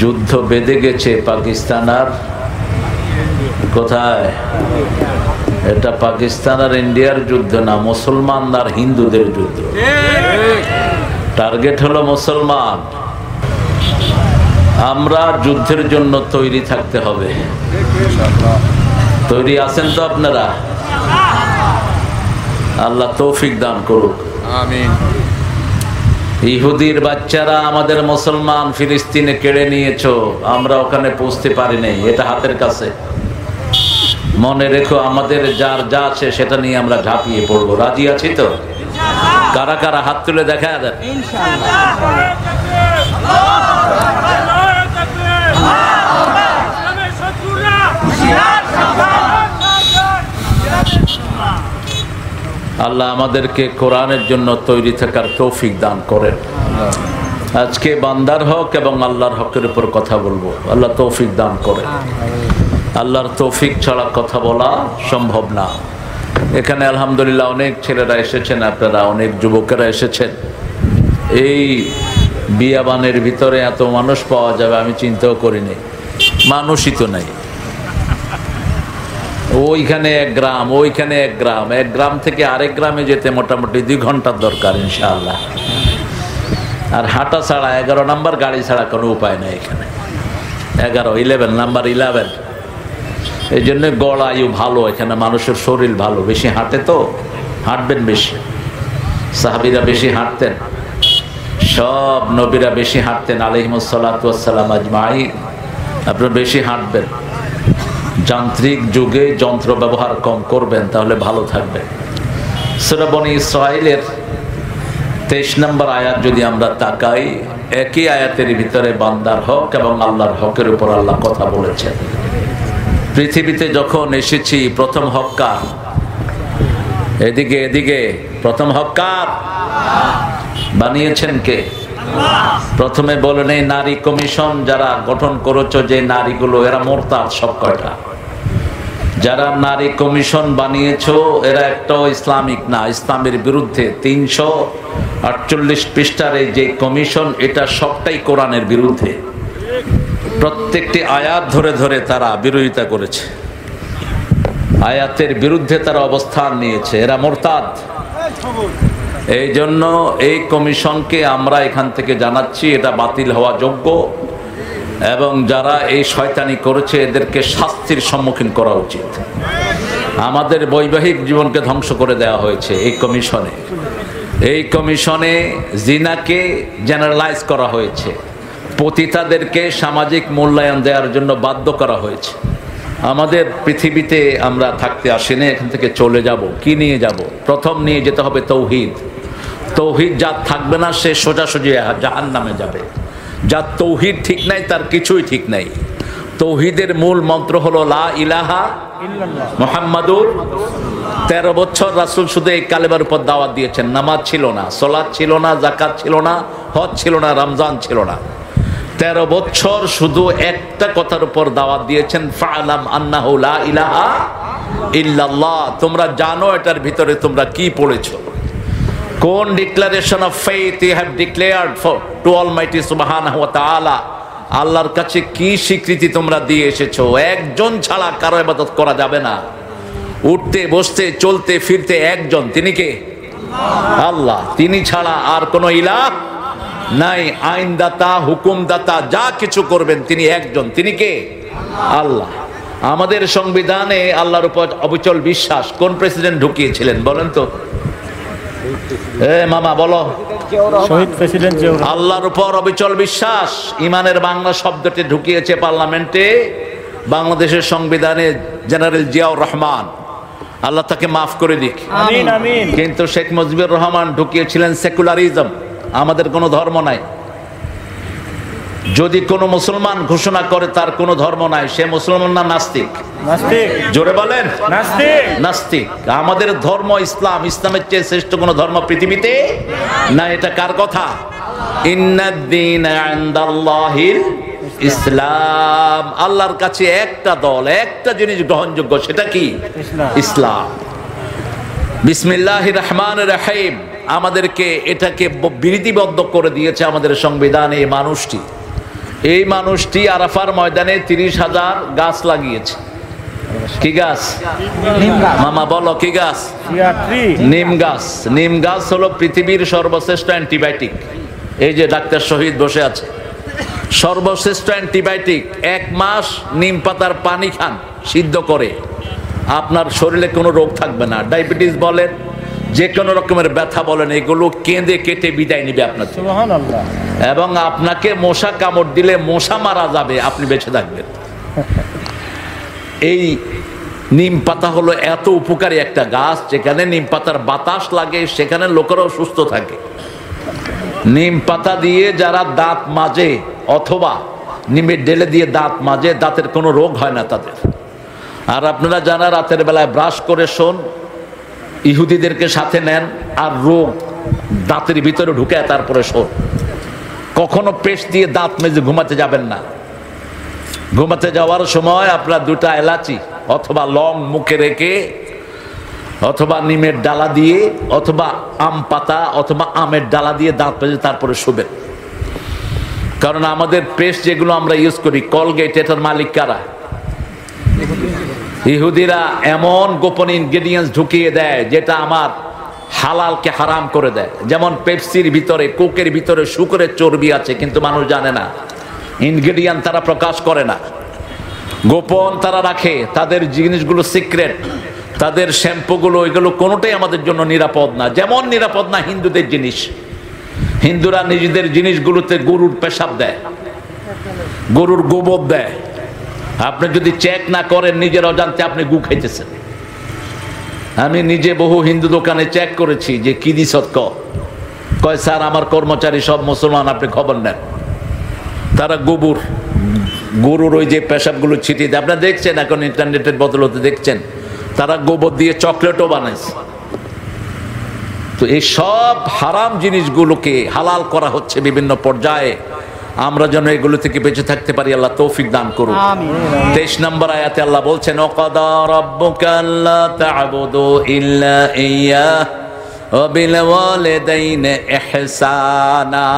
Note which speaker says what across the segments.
Speaker 1: যুদ্ধ বেঁধে গেছে পাকিস্তান আর কোথায়? এটা পাকিস্তান আর ইন্ডিয়ার যুদ্ধ না, মুসলমান আর হিন্দুদের যুদ্ধ। টার্গেট হলো মুসলমান। আমরা যুদ্ধের জন্য তৈরি থাকতে হবে। তৈরি আছেন তো আপনারা? আল্লাহ তৌফিক দান করুক, আমিন। ইহুদির বাচ্চারা আমাদের মুসলমান ফিলিস্তিনে কেড়ে নিয়েছো, আমরা ওখানে পৌঁছতে পারি নাই, এটা হাতের কাছে। মনে রেখো, আমাদের যার যা আছে সেটা নিয়ে আমরা ঝাঁপিয়ে পড়বো। রাজি আছি তো? কারা কারা হাত তুলে দেখা দেন। আল্লাহ আমাদেরকে কোরআনের জন্য তৈরি থাকার তৌফিক দান করেন। আজকে বান্দার হক এবং আল্লাহর হকের উপর কথা বলবো, আল্লাহ তৌফিক দান করেন। আল্লাহর তৌফিক ছাড়া কথা বলা সম্ভব না। এখানে আলহামদুলিল্লাহ অনেক ছেলেরা এসেছেন, আপনারা অনেক যুবকেরা এসেছেন। এই বিয়াবানের ভিতরে এত মানুষ পাওয়া যাবে আমি চিন্তাও করিনি। মানুষই তো নাই। ওইখানে এক গ্রাম, ওইখানে এক গ্রাম, এক গ্রাম থেকে আরেক গ্রামে যেতে মোটামুটি 2 ঘন্টার দরকার ইনশাআল্লাহ। আর হাঁটা ছাড়া 11 নাম্বার গাড়ি ছাড়া কোনো উপায় নেই এখানে। 11 নাম্বার 11। এই জন্য গড় আয়ু ভালো, এখানে মানুষের শরীর ভালো, বেশি হাঁটে তো, হাঁটবেন বেশি। সাহাবীরা বেশি হাঁটতেন, সব নবীরা বেশি হাঁটতেন আলাইহিমুস সালাতু ওয়াস সালাম আজমাইন। আপনারা বেশি হাঁটবেন, যান্ত্রিক যুগে যন্ত্র ব্যবহার কম করবেন, তাহলে ভালো থাকবেন। সূরা বনী ইসরাঈলের 23 নম্বর আয়াত যদি আমরা তাকাই, একই আয়াতের ভিতরে বান্দার হক এবং আল্লাহর হকের উপর আল্লাহ কথা বলেছেন। পৃথিবীতে যখন এসেছি প্রথম হক কার? এদিকে এদিকে, প্রথম হক কার? বানিয়েছেন কে? প্রথমে বলেন এই নারী কমিশন যারা গঠন করেছো, যে নারীগুলো এরা মোরতাদ সব কয়টা। যারা নারী কমিশন বানিয়েছো এরা একটাও ইসলামিক না, ইসলামের বিরুদ্ধে। 348 পৃষ্ঠার এই যে কমিশন, এটা সবটাই কোরআনের বিরুদ্ধে। প্রত্যেকটি আয়াত ধরে ধরে তারা বিরোধিতা করেছে, আয়াতের বিরুদ্ধে তারা অবস্থান নিয়েছে, এরা মোরতাদ। এই জন্য এই কমিশনকে আমরা এখান থেকে জানাচ্ছি এটা বাতিল হওয়া যোগ্য, এবং যারা এই শয়তানি করেছে এদেরকে শাস্তির সম্মুখীন করা উচিত। আমাদের বৈবাহিক জীবনকে ধ্বংস করে দেওয়া হয়েছে এই কমিশনে। এই কমিশনে জিনাকে জেনারেলাইজ করা হয়েছে, পতিতাদেরকে সামাজিক মূল্যায়ন দেওয়ার জন্য বাধ্য করা হয়েছে। আমাদের পৃথিবীতে আমরা থাকতে আসিনি, এখান থেকে চলে যাব। কি নিয়ে যাব? প্রথম নিয়ে যেতে হবে তৌহিদ। তৌহিদ যার থাকবে না সে সোজাসুজি জাহান্নামে যাবে। যার তৌহিদ ঠিক নাই তার কিছুই ঠিক নাই। তৌহিদের মূল মন্ত্র হলো লা ইলাহা ইল্লাল্লাহ মুহাম্মাদুর। 13 বছর রাসূল শুধু এই কালেমার উপর দাওয়াত দিয়েছেন। নামাজ ছিল না, সালাত ছিল না, যাকাত ছিল না, হজ ছিল না, রমজান ছিল না। 13 বছর শুধু একটা কথার উপর দাওয়াত দিয়েছেন, ফা'লাম আন্নাহু লা ইলাহা ইল্লাল্লাহ। তোমরা জানো এটার ভিতরে তোমরা কি পড়েছো, কোন declaration of faith you have declared for to almighty সুবহানাহু ওয়া তাআলা। আল্লাহর কাছে কি স্বীকৃতি তোমরা দিয়ে এসেছো। একজন ছাড়া কারো ইবাদত করা যাবে না। উঠতে বসতে চলতে ফিরতে একজন, তিনি কে? আল্লাহ। তিনি ছাড়া আর কোনো ইলাহ নাই। আইনদাতা, হুকুমদাতা, যা কিছু করবেন তিনি একজন, তিনি কে? আল্লাহ। আমাদের সংবিধানে আল্লাহর উপর অবিচল বিশ্বাস কোন প্রেসিডেন্ট ঢুকিয়েছিলেন বলেন তো? মামা বলো। শহীদ প্রেসিডেন্ট জিয়াউর। আল্লাহর উপর অবিচল বিশ্বাস ইমানের বাংলা শব্দটি ঢুকিয়েছে পার্লামেন্টে, বাংলাদেশের সংবিধানে জেনারেল জিয়াউর রহমান, আল্লাহ তাকে মাফ করে দিক। আমিন আমিন। কিন্তু শেখ মুজিবুর রহমান ঢুকিয়েছিলেন সেকুলারিজম, আমাদের কোনো ধর্ম নাই। যদি কোনো মুসলমান ঘোষণা করে তার কোনো ধর্ম নাই, সে মুসলমান না নাস্তিক? নাস্তিক। জোরে বলেন। নাস্তিক। নাস্তিক। আমাদের ধর্ম ইসলাম, ইসলামের চেয়ে শ্রেষ্ঠ কোনো ধর্ম পৃথিবীতে না। এটা কার কথা? ইন্নাদ-দীনা ইনদাল্লাহিল ইসলাম। আল্লাহর কাছে একটা দল, একটা জিনিস গ্রহণযোগ্য, সেটা কি? ইসলাম। বিসমিল্লাহির রহমানির রহিম আমাদেরকে এটাকে বিধিবদ্ধ করে দিয়েছে আমাদের সংবিধানে। এই মানুষটি এই মানুষটি আরাফার ময়দানে 30,000 গাছ লাগিয়েছে। কি গাছ মামা বলো, কি গাছ? নিম গাছ। নিম গাছ হলো পৃথিবীর সর্বশ্রেষ্ঠ অ্যান্টিবায়োটিক। এই যে ডাক্তার শহীদ বসে আছে, সর্বশ্রেষ্ঠ অ্যান্টিবায়োটিক। 1 মাস নিম পাতার পানি খান সিদ্ধ করে, আপনার শরীরে কোনো রোগ থাকবে না। ডায়াবেটিস বলেন, যে কোনো রকমের ব্যথা বলেন, এগুলো কেঁদে কেটে বিদায় নিবে আপনার। সুবহানাল্লাহ। এবং আপনাকে মশা কামড় দিলে মশা মারা যাবে, আপনি বেঁচে থাকবেন। এই নিম পাতা হলো এত উপকারী একটা গাছ, যেখানে নিম পাতার বাতাস লাগে সেখানে লোকেরাও সুস্থ থাকে। নিম পাতা দিয়ে যারা দাঁত মাজে অথবা নিমের ডেলে দিয়ে দাঁত মাজে, দাঁতের কোনো রোগ হয় না তাদের। আর আপনারা যারা রাতের বেলায় ব্রাশ করে শোন, ইহুদিদেরকে সাথে নেন আর রোগ দাঁতের ভিতরে ঢুকে তারপরে শোন। কখনো পেস্ট দিয়ে দাঁত মেজে ঘুমাতে যাবেন না। ঘুমাতে যাওয়ার সময় আপনার 2টা এলাচি অথবা লং মুখে রেখে, অথবা নিমের ডালা দিয়ে, অথবা আম পাতা অথবা আমের ডালা দিয়ে দাঁত মেজে তারপরে শুবেন। কারণ আমাদের পেস্ট যেগুলো আমরা ইউজ করি, কলগেট, এটার মালিক কারা? ইহুদিরা এমন গোপন ইনগ্রেডিয়েন্টস ঢুকিয়ে দেয় যেটা আমার হালালকে হারাম করে দেয়। যেমন পেপসির ভিতরে, কোকের ভিতরে শুকরের চর্বি আছে, কিন্তু মানুষ জানে না। ইনগ্রেডিয়েন্ট তারা প্রকাশ করে না, গোপন তারা রাখে। তাদের জিনিসগুলো সিক্রেট, তাদের শ্যাম্পুগুলো, এগুলো কোনোটাই আমাদের জন্য নিরাপদ না। যেমন নিরাপদ না হিন্দুদের জিনিস। হিন্দুরা নিজেদের জিনিসগুলোতে গরুর পেশাব দেয়, গরুর গোবর দেয়। আপনি যদি চেক না করেন, নিজের অজান্তে আপনি গু খাইতেছেন। আমি নিজে বহু হিন্দু দোকানে চেক করেছি যে কি দিস, কয় স্যার আমার কর্মচারী সব মুসলমান, আপনি খবর নেন। তারা গরুর ওই যে পেশাবগুলো ছিটিয়ে দেয়। আপনারা দেখছেন এখন ইন্টারনেটের বদলতে দেখছেন, তারা গোবর দিয়ে চকলেটও বানাইছে। তো এই সব হারাম জিনিসগুলোকে হালাল করা হচ্ছে বিভিন্ন পর্যায়ে। আমরা যেন এগুলো থেকে বেঁচে থাকতে পারি, আল্লাহ তৌফিক দান করুন। 23 নম্বর আয়াতে আল্লাহ বলছেন, ওয়াকাদা রাব্বুকা আল্লা তা'বুদু ইল্লা ইয়্যাহু ওয়া বিল ওয়ালিদাইনি ইহসানা।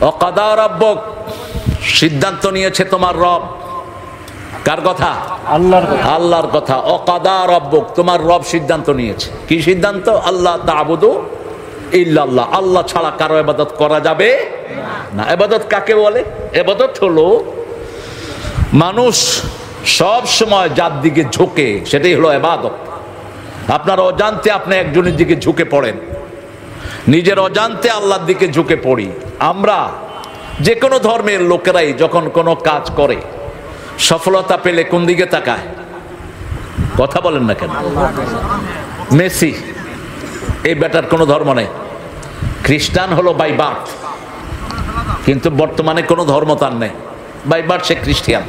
Speaker 1: ওয়াকাদা রাব্বুক, সিদ্ধান্ত নিয়েছে তোমার রব। কার কথা? আল্লাহর কথা। আল্লাহর কথা। ওয়াকাদা রাব্বুক, তোমার রব সিদ্ধান্ত নিয়েছে। কি সিদ্ধান্ত? আল্লাহ তা'বুদু ইল্লাল্লাহ, আল্লাহ ছাড়া কারো ইবাদত করা যাবে না। ইবাদত কাকে বলে? ইবাদত হলো মানুষ সব সময় যার দিকে ঝুঁকে, সেটাই হলো ইবাদত। আপনার অজান্তে আপনি একজনের দিকে ঝুঁকে পড়েন, নিজের অজান্তে আল্লাহর দিকে ঝুঁকে পড়ি। আমরা যে কোনো ধর্মের লোকেরাই যখন কোনো কাজ করে, সফলতা পেলে কোন দিকে তাকায়? কথা বলেন না কেন? মেসি, এই বেটার কোনো ধর্ম নেই। খ্রিস্টান হলো বাই বার্থ, কিন্তু বর্তমানে কোনো ধর্ম তার নেই। বাই বার্থ সে খ্রিস্টান।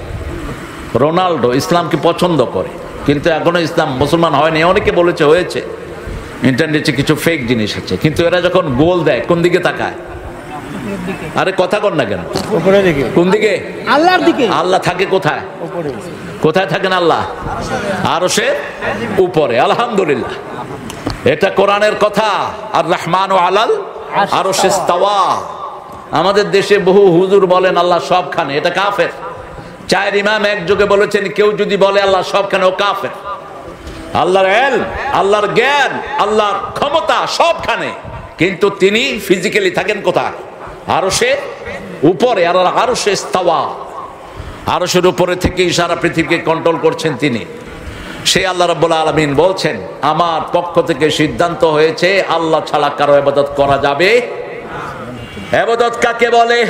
Speaker 1: রোনাল্ডো ইসলামকে পছন্দ করে, কিন্তু এখনো ইসলাম মুসলমান হয়নি। অনেকে বলেছে হয়েছে, ইন্টারনেটে কিছু ফেক জিনিস আছে। কিন্তু এরা যখন গোল দেয় কোন দিকে তাকায়? আরে কথা কর না কেন? কোন দিকে? আল্লাহর দিকে। আল্লাহ থাকে কোথায়? কোথায় থাকেন আল্লাহ? আরশের উপরে। আলহামদুলিল্লাহ, এটা কোরআনের কথা। আর রহমানু আলাল আরশে ইস্তাওয়া। আমাদের দেশে বহু হুজুর বলেন আল্লাহ সবখানে, এটা কাফের। 4 ইমাম একযোগে বলেছেন, কেউ যদি বলে আল্লাহ সবখানে, ও কাফের। আল্লাহর ইলম, আল্লাহর জ্ঞান, আল্লাহর ক্ষমতা সবখানে, কিন্তু তিনি ফিজিক্যালি থাকেন কোথায়? আরশের উপরে। আর আরশে ইস্তাওয়া, আরশের উপরে থেকেই সারা পৃথিবীকে কন্ট্রোল করছেন তিনি। সেই আল্লাহ রাব্বুল আলামিন বলছেন, আমার পক্ষ থেকে সিদ্ধান্ত হয়েছে আল্লাহ ছাড়া কারো ইবাদত করা যাবে। ইবাদত কাকে বলে?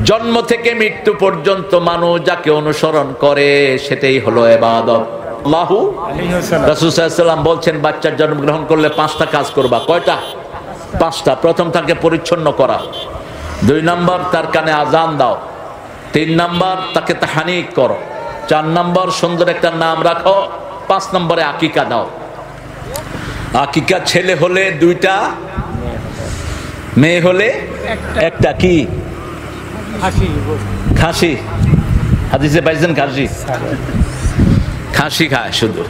Speaker 1: জন্ম থেকে মৃত্যু পর্যন্ত মানুষ যাকে অনুসরণ করে সেটাই হলো ইবাদত। আল্লাহু রাসূল সাল্লাল্লাহু আলাইহি ওয়াসাল্লাম বলছেন, বাচ্চার জন্মগ্রহণ করলে 5টা কাজ করবা। কয়টা? 5টা। প্রথম, তাকে পরিচ্ছন্ন করা। 2 নম্বর, তার কানে আজান দাও। 3 নম্বর, তাকে তাহনিক করো। 4 নম্বর, সুন্দর একটা নাম রাখো। 5 নম্বরে আকিকা দাও। আকিকা ছেলে হলে 2টা, মেয়ে হলে 1টা। কি? খাসি। হাদিসে পাইছেন খাসি? খাসি খায় শুধু।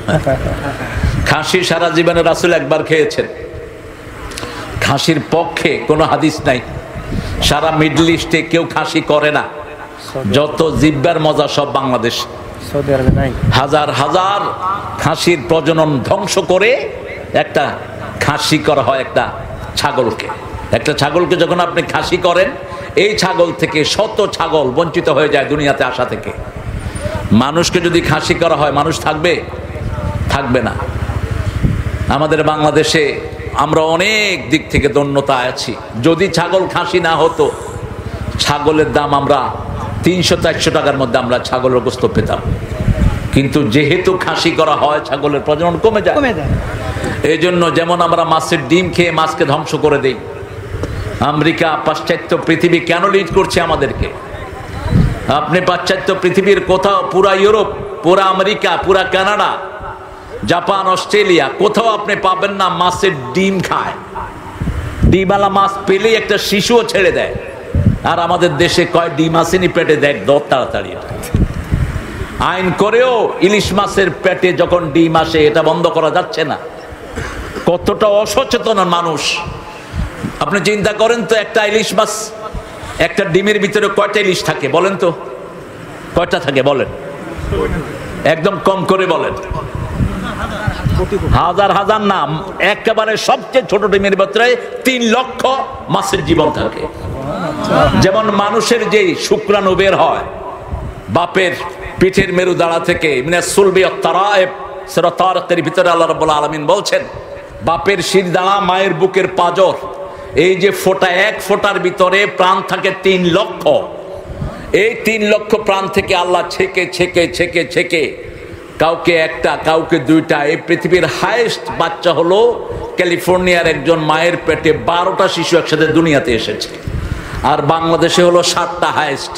Speaker 1: খাসি সারা জীবনে রাসূল একবার খেয়েছেন। খাসির পক্ষে কোনো হাদিস নাই। সারা মিডল ইস্টে কেউ খাসি করে না, যত জিব্বার মজা সব বাংলাদেশ। হাজার হাজার খাসির প্রজনন ধ্বংস করে একটা খাসি করা হয় একটা ছাগলকে। একটা ছাগলকে যখন আপনি খাসি করেন, এই ছাগল থেকে শত ছাগল বঞ্চিত হয়ে যায় দুনিয়াতে আসা থেকে। মানুষকে যদি খাসি করা হয়, মানুষ থাকবে? থাকবে না। আমাদের বাংলাদেশে আমরা অনেক দিক থেকে দন্যতা আছি। যদি ছাগল খাসি না হতো, ছাগলের দাম আমরা 300-400 টাকার মধ্যে আমরা ছাগলের গোস্ত পেতাম। কিন্তু যেহেতু খাসি করা হয়, ছাগলের প্রজনন কমে যায়। এই জন্য যেমন আমরা মাছের ডিম খেয়ে মাছকে ধ্বংস করে দেই, আমেরিকা পাশ্চাত্য পৃথিবী কেন লিড করছে আমাদেরকে? আপনি পাশ্চাত্য পৃথিবীর কোথাও, পুরা ইউরোপ, পুরা আমেরিকা, পুরা কানাডা, জাপান, অস্ট্রেলিয়া, কোথাও আপনি পাবেন না মাছের ডিম খায়। ডিমওয়ালা মাছ পেলেই একটা শিশুও ছেড়ে দেয়। আর আমাদের দেশে কয় ডিম আসেনি পেটে, দেখ দর তাড়াতাড়ি। আইন করেও ইলিশ মাছের পেটে যখন ডিম আসে, এটা বন্ধ করা যাচ্ছে না। কতটা অসচেতন মানুষ আপনি চিন্তা করেন তো। একটা ইলিশ মাছ, একটা ডিমের ভিতরে কয়টা ইলিশ থাকে বলেন তো? কয়টা থাকে বলেন? একদম কম করে বলেন। হাজার হাজার না, একেবারে সবচেয়ে ছোট ডিমের ভিতরে 3 লক্ষ মাছের জীবন থাকে। যেমন মানুষের যে শুক্রাণু বের হয় বাপের পিঠের মেরুদাঁড়া থেকে, ভিতরে আল্লাহ রাব্বুল আলামিন বলছেন, বাপের শিরদাঁড়া, মায়ের বুকের পাঁজর, এই যে ফোঁটা, এক ফোঁটার ভিতরে প্রাণ থাকে 3 লক্ষ। এই 3 লক্ষ প্রাণ থেকে আল্লাহ ছেকে ছেকে ছেকে ছেকে কাউকে একটা, কাউকে 2টা। এই পৃথিবীর হাইয়েস্ট বাচ্চা হলো ক্যালিফোর্নিয়ার একজন মায়ের পেটে 12টা শিশু একসাথে দুনিয়াতে এসেছে। আর বাংলাদেশে হলো 7টা হাইয়েস্ট।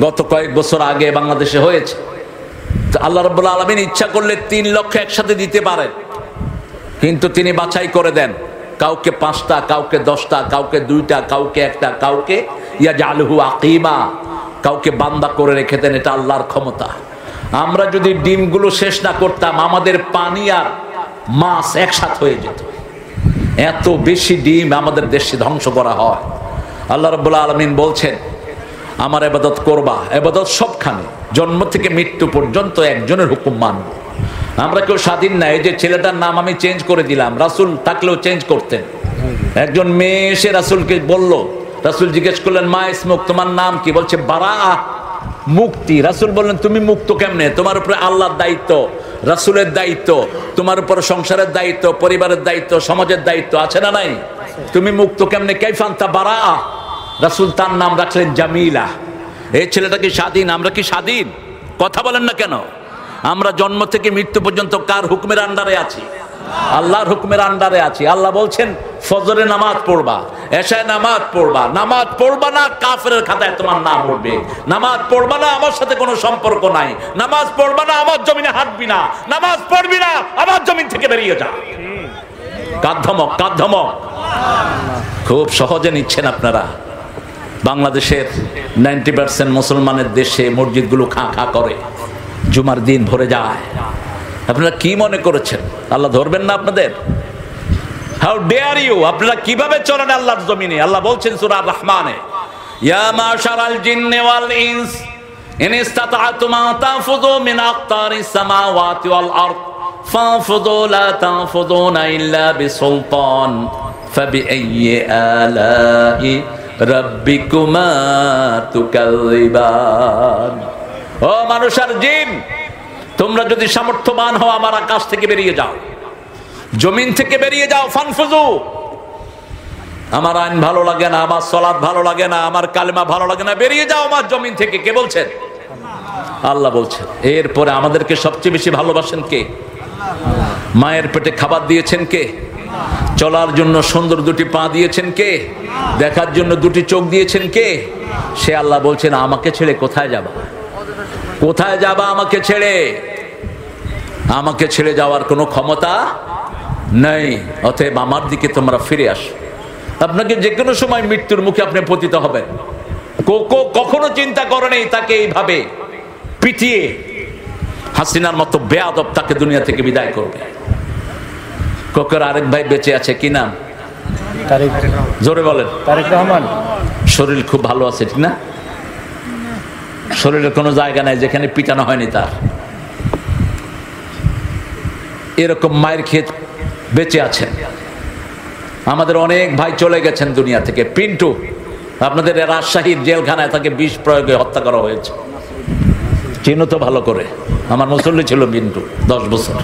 Speaker 1: গত কয়েক বছর আগে বাংলাদেশে হয়েছে। আল্লাহ রাব্বুল আলামিন ইচ্ছা করলে 3 লক্ষ একসাথে দিতে পারেন, কিন্তু তিনি বাছাই করে দেন। কাউকে 5টা, কাউকে 10টা, কাউকে 2টা, কাউকে 1টা, কাউকে ইয়াজআলহু আকিমা, কাউকে বান্দা করে রেখে দেন। এটা আল্লাহর ক্ষমতা। আমরা যদি ডিমগুলো শেষ না করতাম, আমাদের পানি আর মাছ একসাথে হয়ে যেত। এত বেশি ডিম আমাদের দেশে ধ্বংস করা হয়। আল্লাহ রাব্বুল আলামিন বলছেন, আমার ইবাদত করবা। ইবাদত সবখানে, জন্ম থেকে মৃত্যু পর্যন্ত একজনের হুকুম মানব। আমরা কেউ স্বাধীন না। এই যে ছেলেটার নাম আমি চেঞ্জ করে দিলাম, রাসূল থাকলেও চেঞ্জ করতেন। একজন মেয়ে এসে রাসূলকে বলল, রাসূল জিজ্ঞেস করলেন, মা ইসমুক, তোমার নাম কি? বলছে বারা, মুক্তি। রাসূল বললেন, তুমি মুক্ত কেমনে? তোমার উপরে আল্লাহর দায়িত্ব, রাসূলের দায়িত্ব, তোমার উপরে সংসারের দায়িত্ব, পরিবারের দায়িত্ব, সমাজের দায়িত্ব আছে না নাই? তুমি মুক্ত কেমনে? কাইফা আনতা বারা। রাসূল তার নাম রাখলেন জামিলা। এই ছেলেটা কি স্বাধীন? আমরা কি স্বাধীন? কথা বলেন না কেন? আমরা জন্ম থেকে মৃত্যু পর্যন্ত কার হুকুমের আন্ডারে আছি? আল্লাহর হুকুমের আন্ডারে আছি। আল্লাহ বলছেন, ফজরে নামাজ পড়বা, এশায় নামাজ পড়বা। নামাজ পড়বা না, কাফেরের খাতায় তোমার নাম উঠবে। নামাজ পড়বা না, আমার সাথে কোনো সম্পর্ক নাই। নামাজ পড়বা না, আমার জমিনে হাঁটবি না। নামাজ পড়বি না, আমার জমিন থেকে বেরিয়ে যা। কার ধমক? কার ধমক? খুব সহজে নিচ্ছেন আপনারা। বাংলাদেশের 90% মুসলমানের দেশে মসজিদগুলো খা খা করে, জুমার দিন ভরে যায়। আপনারা কি মনে করেছেন আল্লাহ ধরবেন না আপনাদের? How dare you! আপনারা কিভাবে চলেন আল্লাহর জমিনে? আল্লাহ বলছেন সূরা আর-রহমানে, ইয়া মাশারাল জিন্নি ওয়াল ইনস ইন ইসতাতা'তুম আন তানফুযু মিন আকতারিস সামাওয়াতি ওয়াল আরদ ফানফুযু লা তানফুযুনা ইল্লা বিসুলতান ফাবিআইয়ি আলাই রাব্বিকুমা তুকাযযিবান। ও মানুষ আর জিন, তোমরা যদি সামর্থ্যবান হও, আমার আকাশ থেকে বেরিয়ে যাও, জমিন থেকে বেরিয়ে যাও। ফানফুজু, আমার আইন ভালো লাগে না, আমার সালাত ভালো লাগে না, আমার কালেমা ভালো লাগে না, বেরিয়ে যাও আমার জমিন থেকে। কে বলছেন? আল্লাহ বলছেন। এরপরে আমাদেরকে সবচেয়ে বেশি ভালোবাসেন কে? মায়ের পেটে খাবার দিয়েছেন কে? চলার জন্য সুন্দর 2টি পা দিয়েছেন কে? দেখার জন্য 2টি চোখ দিয়েছেন কে? সে আল্লাহ বলছেন, আমাকে ছেড়ে কোথায় যাবা? কোথায় যাবা আমাকে ছেড়ে? আমাকে ছেড়ে যাওয়ার কোনো ক্ষমতা নেই। অতএব আমার দিকে তোমরা ফিরে আসো। আপনাকে যে কোনো সময় মৃত্যুর মুখে আপনি পতিত হবেন। কখনো চিন্তা করেনি তাকে এইভাবে পিটিয়ে হাসিনার মতো বেয়াদব তাকে দুনিয়া থেকে বিদায় করবে। কোকের আরেক ভাই বেঁচে আছে, কি নাম? জোরে বলেন।
Speaker 2: তারেক রহমান।
Speaker 1: শরীর খুব ভালো আছে, ঠিক না? শরীরের কোনো জায়গা নাই যেখানে পিটানো হয়নি তার। এরকম মায়ের খেয়ে বেঁচে আছেন। আমাদের অনেক ভাই চলে গেছেন দুনিয়া থেকে। পিন্টু, আপনাদের রাজশাহীর জেলখানায় তাকে বিষ প্রয়োগে হত্যা করা হয়েছে, চিনো তো ভালো করে। আমার মুসল্লি ছিল পিন্টু 10 বছর।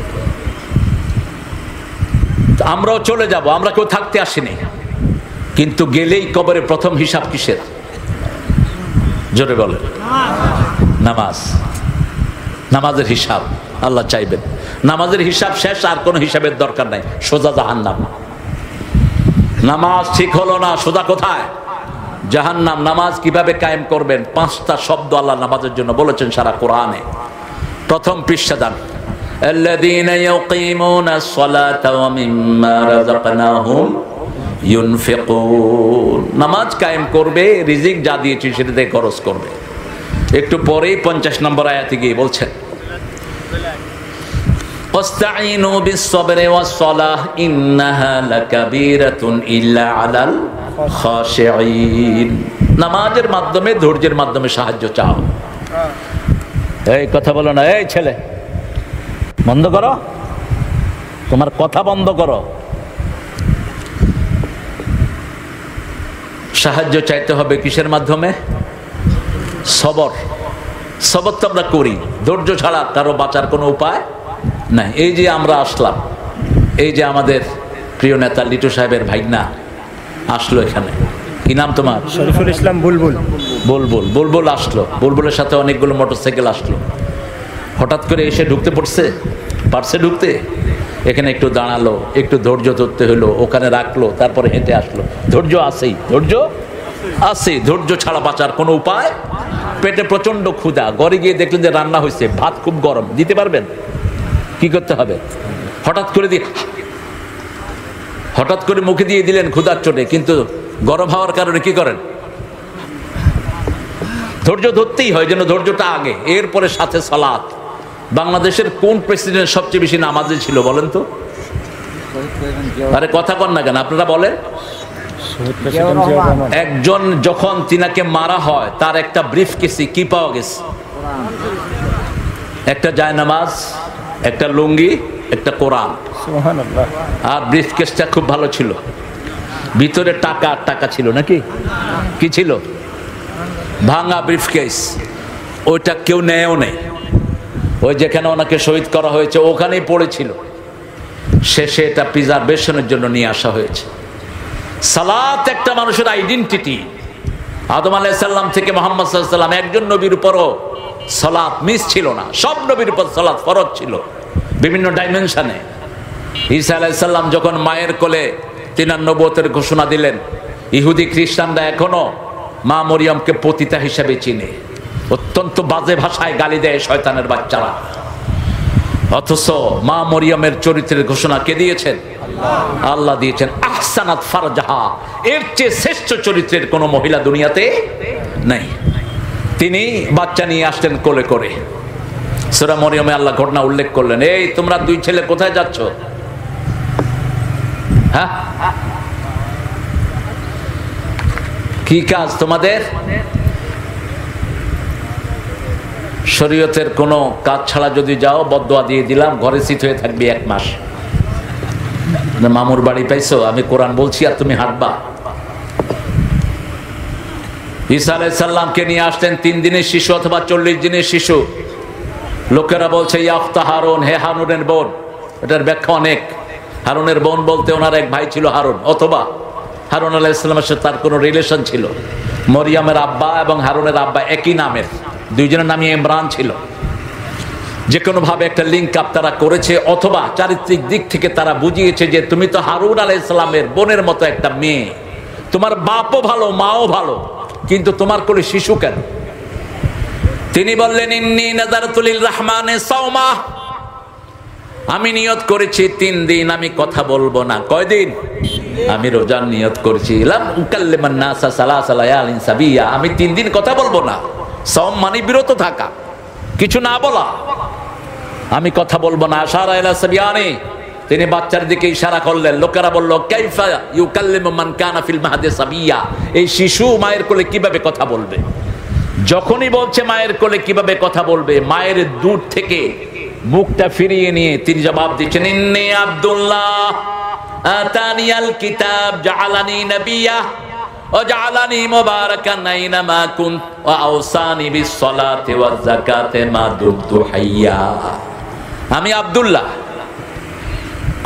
Speaker 1: আমরাও চলে যাব, আমরা কেউ থাকতে আসিনি, কিন্তু গেলেই কবরে প্রথম হিসাব কিসের? জোরে বলে। নামাজ। নামাজের হিসাব আল্লাহ চাইবেন। নামাজের হিসাব শেষ, আর কোনো হিসাবের দরকার নাই, সোজা জাহান্নাম। নামাজ ঠিক হলো না, সোজা কোথায়? জাহান্নাম। নামাজ কিভাবে কায়েম করবেন? 5টা শব্দ আল্লাহ নামাজের জন্য বলেছেন সারা কোরআনে। প্রথম পৃষ্ঠা যান, الذين يقيمون الصلاة ومما رزقناهم ينفقون। নামাজ কায়েম করবে, রিজিক যা দিয়েছি সেটাতে খরচ করবে। একটু পরেই 50 নম্বর আয়াতে গিয়ে বলছেন, واستعينوا بالصبر والصلاة إنها لكبيرة إلا على الخاشعين। নামাজের মাধ্যমে, ধৈর্যের মাধ্যমে সাহায্য চাও। এই কথা বলো না, এই ছেলে বন্ধ করো, তোমার কথা বন্ধ করো। সাহায্য চাইতে হবে কিসের মাধ্যমে? সবর। সবর তো আমরা করি, ধৈর্য ছাড়া কারো বাঁচার কোনো উপায় নাই। এই যে আমরা আসলাম, এই যে আমাদের প্রিয় নেতা লিটু সাহেবের ভাইনা আসলো এখানে, কি নাম তোমার?
Speaker 2: শরীফুল ইসলাম বুলবুল।
Speaker 1: বুলবুল। বুলবুল আসলো, বুলবুলের সাথে অনেকগুলো মোটরসাইকেল আসলো। হঠাৎ করে এসে ঢুকতে পারছে ঢুকতে? এখানে একটু দাঁড়ালো, একটু ধৈর্য ধরতে হলো, ওখানে রাখলো, তারপরে হেঁটে আসলো। ধৈর্য আছেই, ধৈর্য আছে। ধৈর্য ছাড়া বাঁচার কোনো উপায়। পেটে প্রচন্ড ক্ষুধা, ঘরে গিয়ে দেখলেন যে রান্না হয়েছে, ভাত খুব গরম, দিতে পারবেন? কি করতে হবে? হঠাৎ করে মুখে দিয়ে দিলেন ক্ষুধার চোটে, কিন্তু গরম হওয়ার কারণে কি করেন? ধৈর্য ধরতেই হয়, যেন ধৈর্যটা আগে, এরপরে সাথে সালাত। বাংলাদেশের কোন প্রেসিডেন্ট সবচেয়ে বেশি নামাজি ছিল বলেন তো? আরে কথা কন না কেন, আপনারা বলেন। একজন যখন তিনাকে মারা হয়, তার একটা ব্রিফ কেসে কি পাওয়া গেছে? একটা জায়নামাজ, একটা লুঙ্গি, একটা কোরআন। আর ব্রিফ কেসটা খুব ভালো ছিল, ভিতরে টাকা ছিল নাকি? কি ছিল? ভাঙা ব্রিফ কেস। ওইটা কেউ নেয়ও নেই, ওই যেখানে ওনাকে শহীদ করা হয়েছে ওখানেই পড়েছিল। শেষে এটা প্রিজার্ভেশনের জন্য নিয়ে আসা হয়েছে। সালাত একটা মানুষের আইডেন্টিটি। আদম আলাইহিস সালাম থেকে মুহাম্মদ সাল্লাল্লাহু আলাইহি সাল্লাম, একজন নবীর উপরও সালাত মিস ছিল না, সব নবীর উপর সালাত ফরজ ছিল বিভিন্ন ডাইমেনশনে। ঈসা আলাইহিস সালাম যখন মায়ের কোলে তিনার নবুয়তের ঘোষণা দিলেন, ইহুদি খ্রিস্টানরা এখনো মা মরিয়মকে পতিতা হিসেবে চিনে, অত্যন্ত বাজে ভাষায় গালি দেয় শয়তানের বাচ্চারা। অথচ মা মরিয়মের চরিত্রের ঘোষণা কে দিয়েছেন? আল্লাহ দিয়েছেন। আহসানাত ফারজাহা, এর চেয়ে শ্রেষ্ঠ চরিত্রের কোন মহিলা দুনিয়াতে নাই। তিনি বাচ্চা নিয়ে আসলেন কোলে করে। সূরা মরিয়মে আল্লাহ ঘটনা উল্লেখ করলেন, এই তোমরা দুই ছেলে কোথায় যাচ্ছ? হ্যাঁ, কি কাজ তোমাদের? শরীয়তের কোনো কাজ ছাড়া যদি যাও, বদদোয়া দিয়ে দিলাম, ঘরে শীত হয়ে থাকবি 1 মাস। মামুর বাড়ি পাইছো, আমি কোরআন বলছি আর তুমি হাঁটবা। ঈসা আলাইহিস সালামকে নিয়ে আসলেন 3 দিনের শিশু অথবা 40 দিনের শিশু। লোকেরা বলছে ইয়া উখতা হারুন, হে হারুনের বোন। এটার ব্যাখ্যা অনেক। হারুনের বোন বলতে ওনার এক ভাই ছিল হারুন, অথবা হারুন আলাইহিস সালামের সাথে তার কোনো রিলেশন ছিল। মরিয়মের আব্বা এবং হারুনের আব্বা একই নামের, দুইজনের নামই ইমরান ছিল। যে কোনো ভাবে একটা লিঙ্ক আপ তারা করেছে, অথবা চারিত্রিক দিক থেকে তারা বুঝিয়েছে যে তুমি তো হারুন আলাইহিস সালামের বোনের মতো একটা মেয়ে, তোমার বাপও ভালো মাও ভালো, কিন্তু তোমার কোলে শিশু কেন? তিনি বললেন ইন্নী নাযারতু লির রহমানে সাওমা, আমি নিয়ত করেছি 3 দিন আমি কথা বলবো না। কয়দিন? আমি রোজার নিয়ত করেছি। লাম উকাল্লিমান নাসা সালাসা লায়ালিন সাবিয়া, আমি 3 দিন কথা বলবো না। সাওম মানে বিরত থাকা, কিছু না বলা। আমি কথা বলবো না। আশারা ইলা সাবিয়ানি, তিনি বাচ্চার দিকে ইশারা করলেন। লোকেরা বলল, কাইফা ইউকাল্লিমু মান কানা ফিল মাহদি সাবিয়া, এই শিশু মায়ের কোলে কিভাবে কথা বলবে? যখনই বলছে মায়ের কোলে কিভাবে কথা বলবে, মায়ের দূর থেকে মুখটা ফিরিয়ে নিয়ে তিনি জবাব দিচ্ছেন, ইন্নী আব্দুল্লাহ আতানিয়াল কিতাব জাআলানি নাবিয়্যা ওয়া জাআলানি মুবারাকান আইনামা কুনত ওয়া আওসানি বিস সালাতি ওয়াজ যাকাতি মা দুমতু হাইয়া। আমি আব্দুল্লাহ,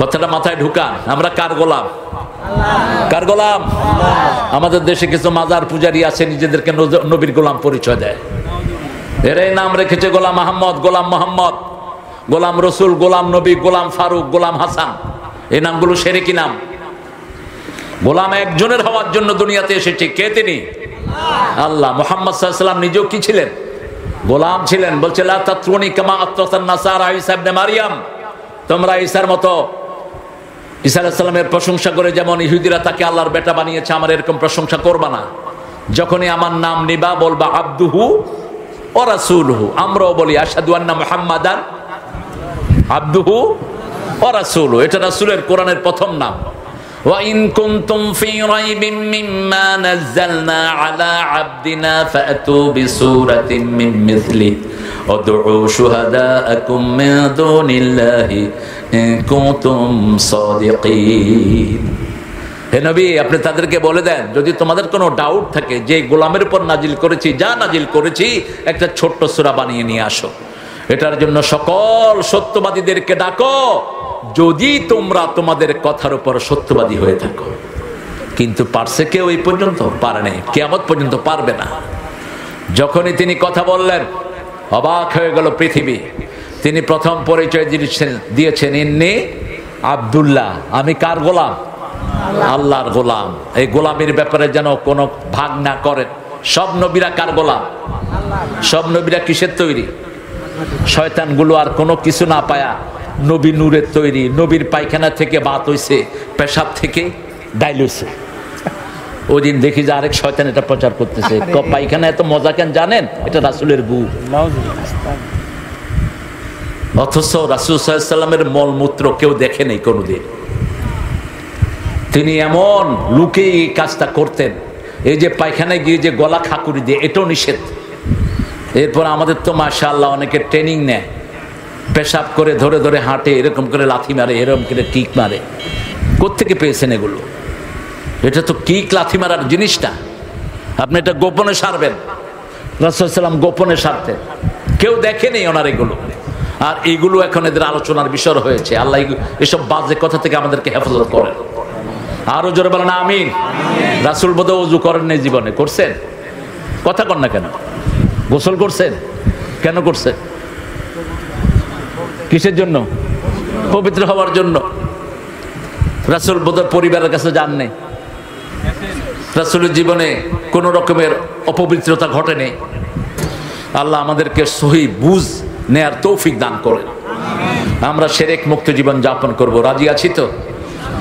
Speaker 1: কথাটা মাথায় ঢুকান। আমরা কার গোলাম? কার গোলাম? আমাদের দেশে কিছু মাজার পূজারী আছে, নিজেদেরকে নবীর গোলাম পরিচয় দেয়। এরাই নাম রেখেছে গোলাম আহমদ, গোলাম মোহাম্মদ, গোলাম রসুল, গোলাম নবী, গোলাম ফারুক, গোলাম হাসান। এই নামগুলো শিরকি নাম। গোলাম একজনের হওয়ার জন্য দুনিয়াতে এসেছে। কে তিনি? আল্লাহ। মুহাম্মদ সাল্লাল্লাহু আলাইহি ওয়াসাল্লাম নিজেও কি ছিলেন? গোলাম ছিলেন। বলছে, লা তাতরুনি কামা আতরাতান নাসারা ঈসা ইবনে মারইয়াম, তোমরা ঈসার মতো, ঈসা আলাইহিস সালামের প্রশংসা করে যেমন ইহুদিরা তাকে আল্লাহর বেটা বানিয়েছে, আমার এরকম প্রশংসা করবা না। যখনই আমার নাম নিবা বলবা আবদুহু ওয়া রাসূলুহু। আমরাও বলি আশহাদু আন্না মুহাম্মাদান আবদুহু ওয়া রাসূলুহু। এটা রাসূলের কোরআনের প্রথম নাম। ওয়া ইন কুনতুম ফি রাইবিন মিম্মা নাযালনা আলা আবদিনা ফাতু বিসূরাতিন মিন মিসলি ওয়াদউ শুহাদাআকুম মিন দুনিল্লাহি ইন কুনতুম সাদিকিন। হে নবী, আপনি তাদেরকে বলে দেন, যদি তোমাদের কোনো ডাউট থাকে যে গোলামের উপর নাজিল করেছি, যা নাজিল করেছি, একটা ছোট্ট সূরা বানিয়ে নিয়ে আসো। এটার জন্য সকল সত্যবাদীদেরকে ডাকো, যদি তোমরা তোমাদের কথার উপর সত্যবাদী হয়ে থাকো। কিন্তু পারছে কেউ? এই পর্যন্ত পারে নাই, কিয়ামত পর্যন্ত পারবে না। যখনই তিনি কথা বললেন, অবাক হয়ে গেল পৃথিবী। তিনি প্রথম পরিচয় দিয়েছেন, ইন্নী আব্দুল্লাহ, আমি কার গোলাম? আল্লাহর গোলাম। এই গোলামের ব্যাপারে যেন কোনো ভাগ না করেন। সব নবীরা কার গোলাম? সব নবীরা কিসের তৈরি? শয়তানগুলো আর কোনো কিছু না পায়া নবী নূরের তৈরি। নবীর পায়খানা থেকে বাত হইছে, পেশাব থেকে ডাইল হইছে। ওই দিন দেখি যে আরেক শয়তান এটা প্রচার করতেছে, পায়খানা এত মজা কেন জানেন? এটা রাসূলের গু। অথচ রাসূল সাল্লাল্লাহু আলাইহি ওয়াসাল্লামের মলমূত্র কেউ দেখে নাই কোনোদিন। তিনি এমন লুকে এই কাজটা করতেন। এই যে পায়খানায় গিয়ে যে গলা খাকুরি দিয়ে, এটাও নিষেধ। এরপর আমাদের তো মাশাআল্লাহ অনেকে ট্রেনিং নেয়, পেশাব করে ধরে ধরে হাঁটে, এরকম করে লাথি মারে, এরকম করে কিক মারে। কোত্থেকে পেয়েছেন এগুলো? এটা তো কিক লাথি মারার জিনিসটা। আপনি এটা গোপনে সারবেন। রাসূল সাল্লাল্লাহু আলাইহি ওয়াসাল্লাম গোপনে সারতেন, কেউ দেখেনি ওনার এগুলো। আর এগুলো এখন এদের আলোচনার বিষয় হয়েছে। আল্লাহ এসব বাজে কথা থেকে আমাদেরকে হেফাজত করেন। আরো জোরে বলেন আমিন। রাসূল বোধহয় ওযু করেন নাই জীবনে? করছেন? কথা কন না কেন? গোসল করছেন? কেন করছেন? কিসের জন্য? পবিত্র হওয়ার জন্য। রাসূল বোধহয় পরিবারের কাছে যান নাই। রাসূলের জীবনে কোন রকমের অপবিত্রতা ঘটেনি। আল্লাহ আমাদেরকে সহি বুঝ নেয়ার তৌফিক দান করেন। আমরা শিরক মুক্ত জীবন যাপন করব। রাজি আছি তো?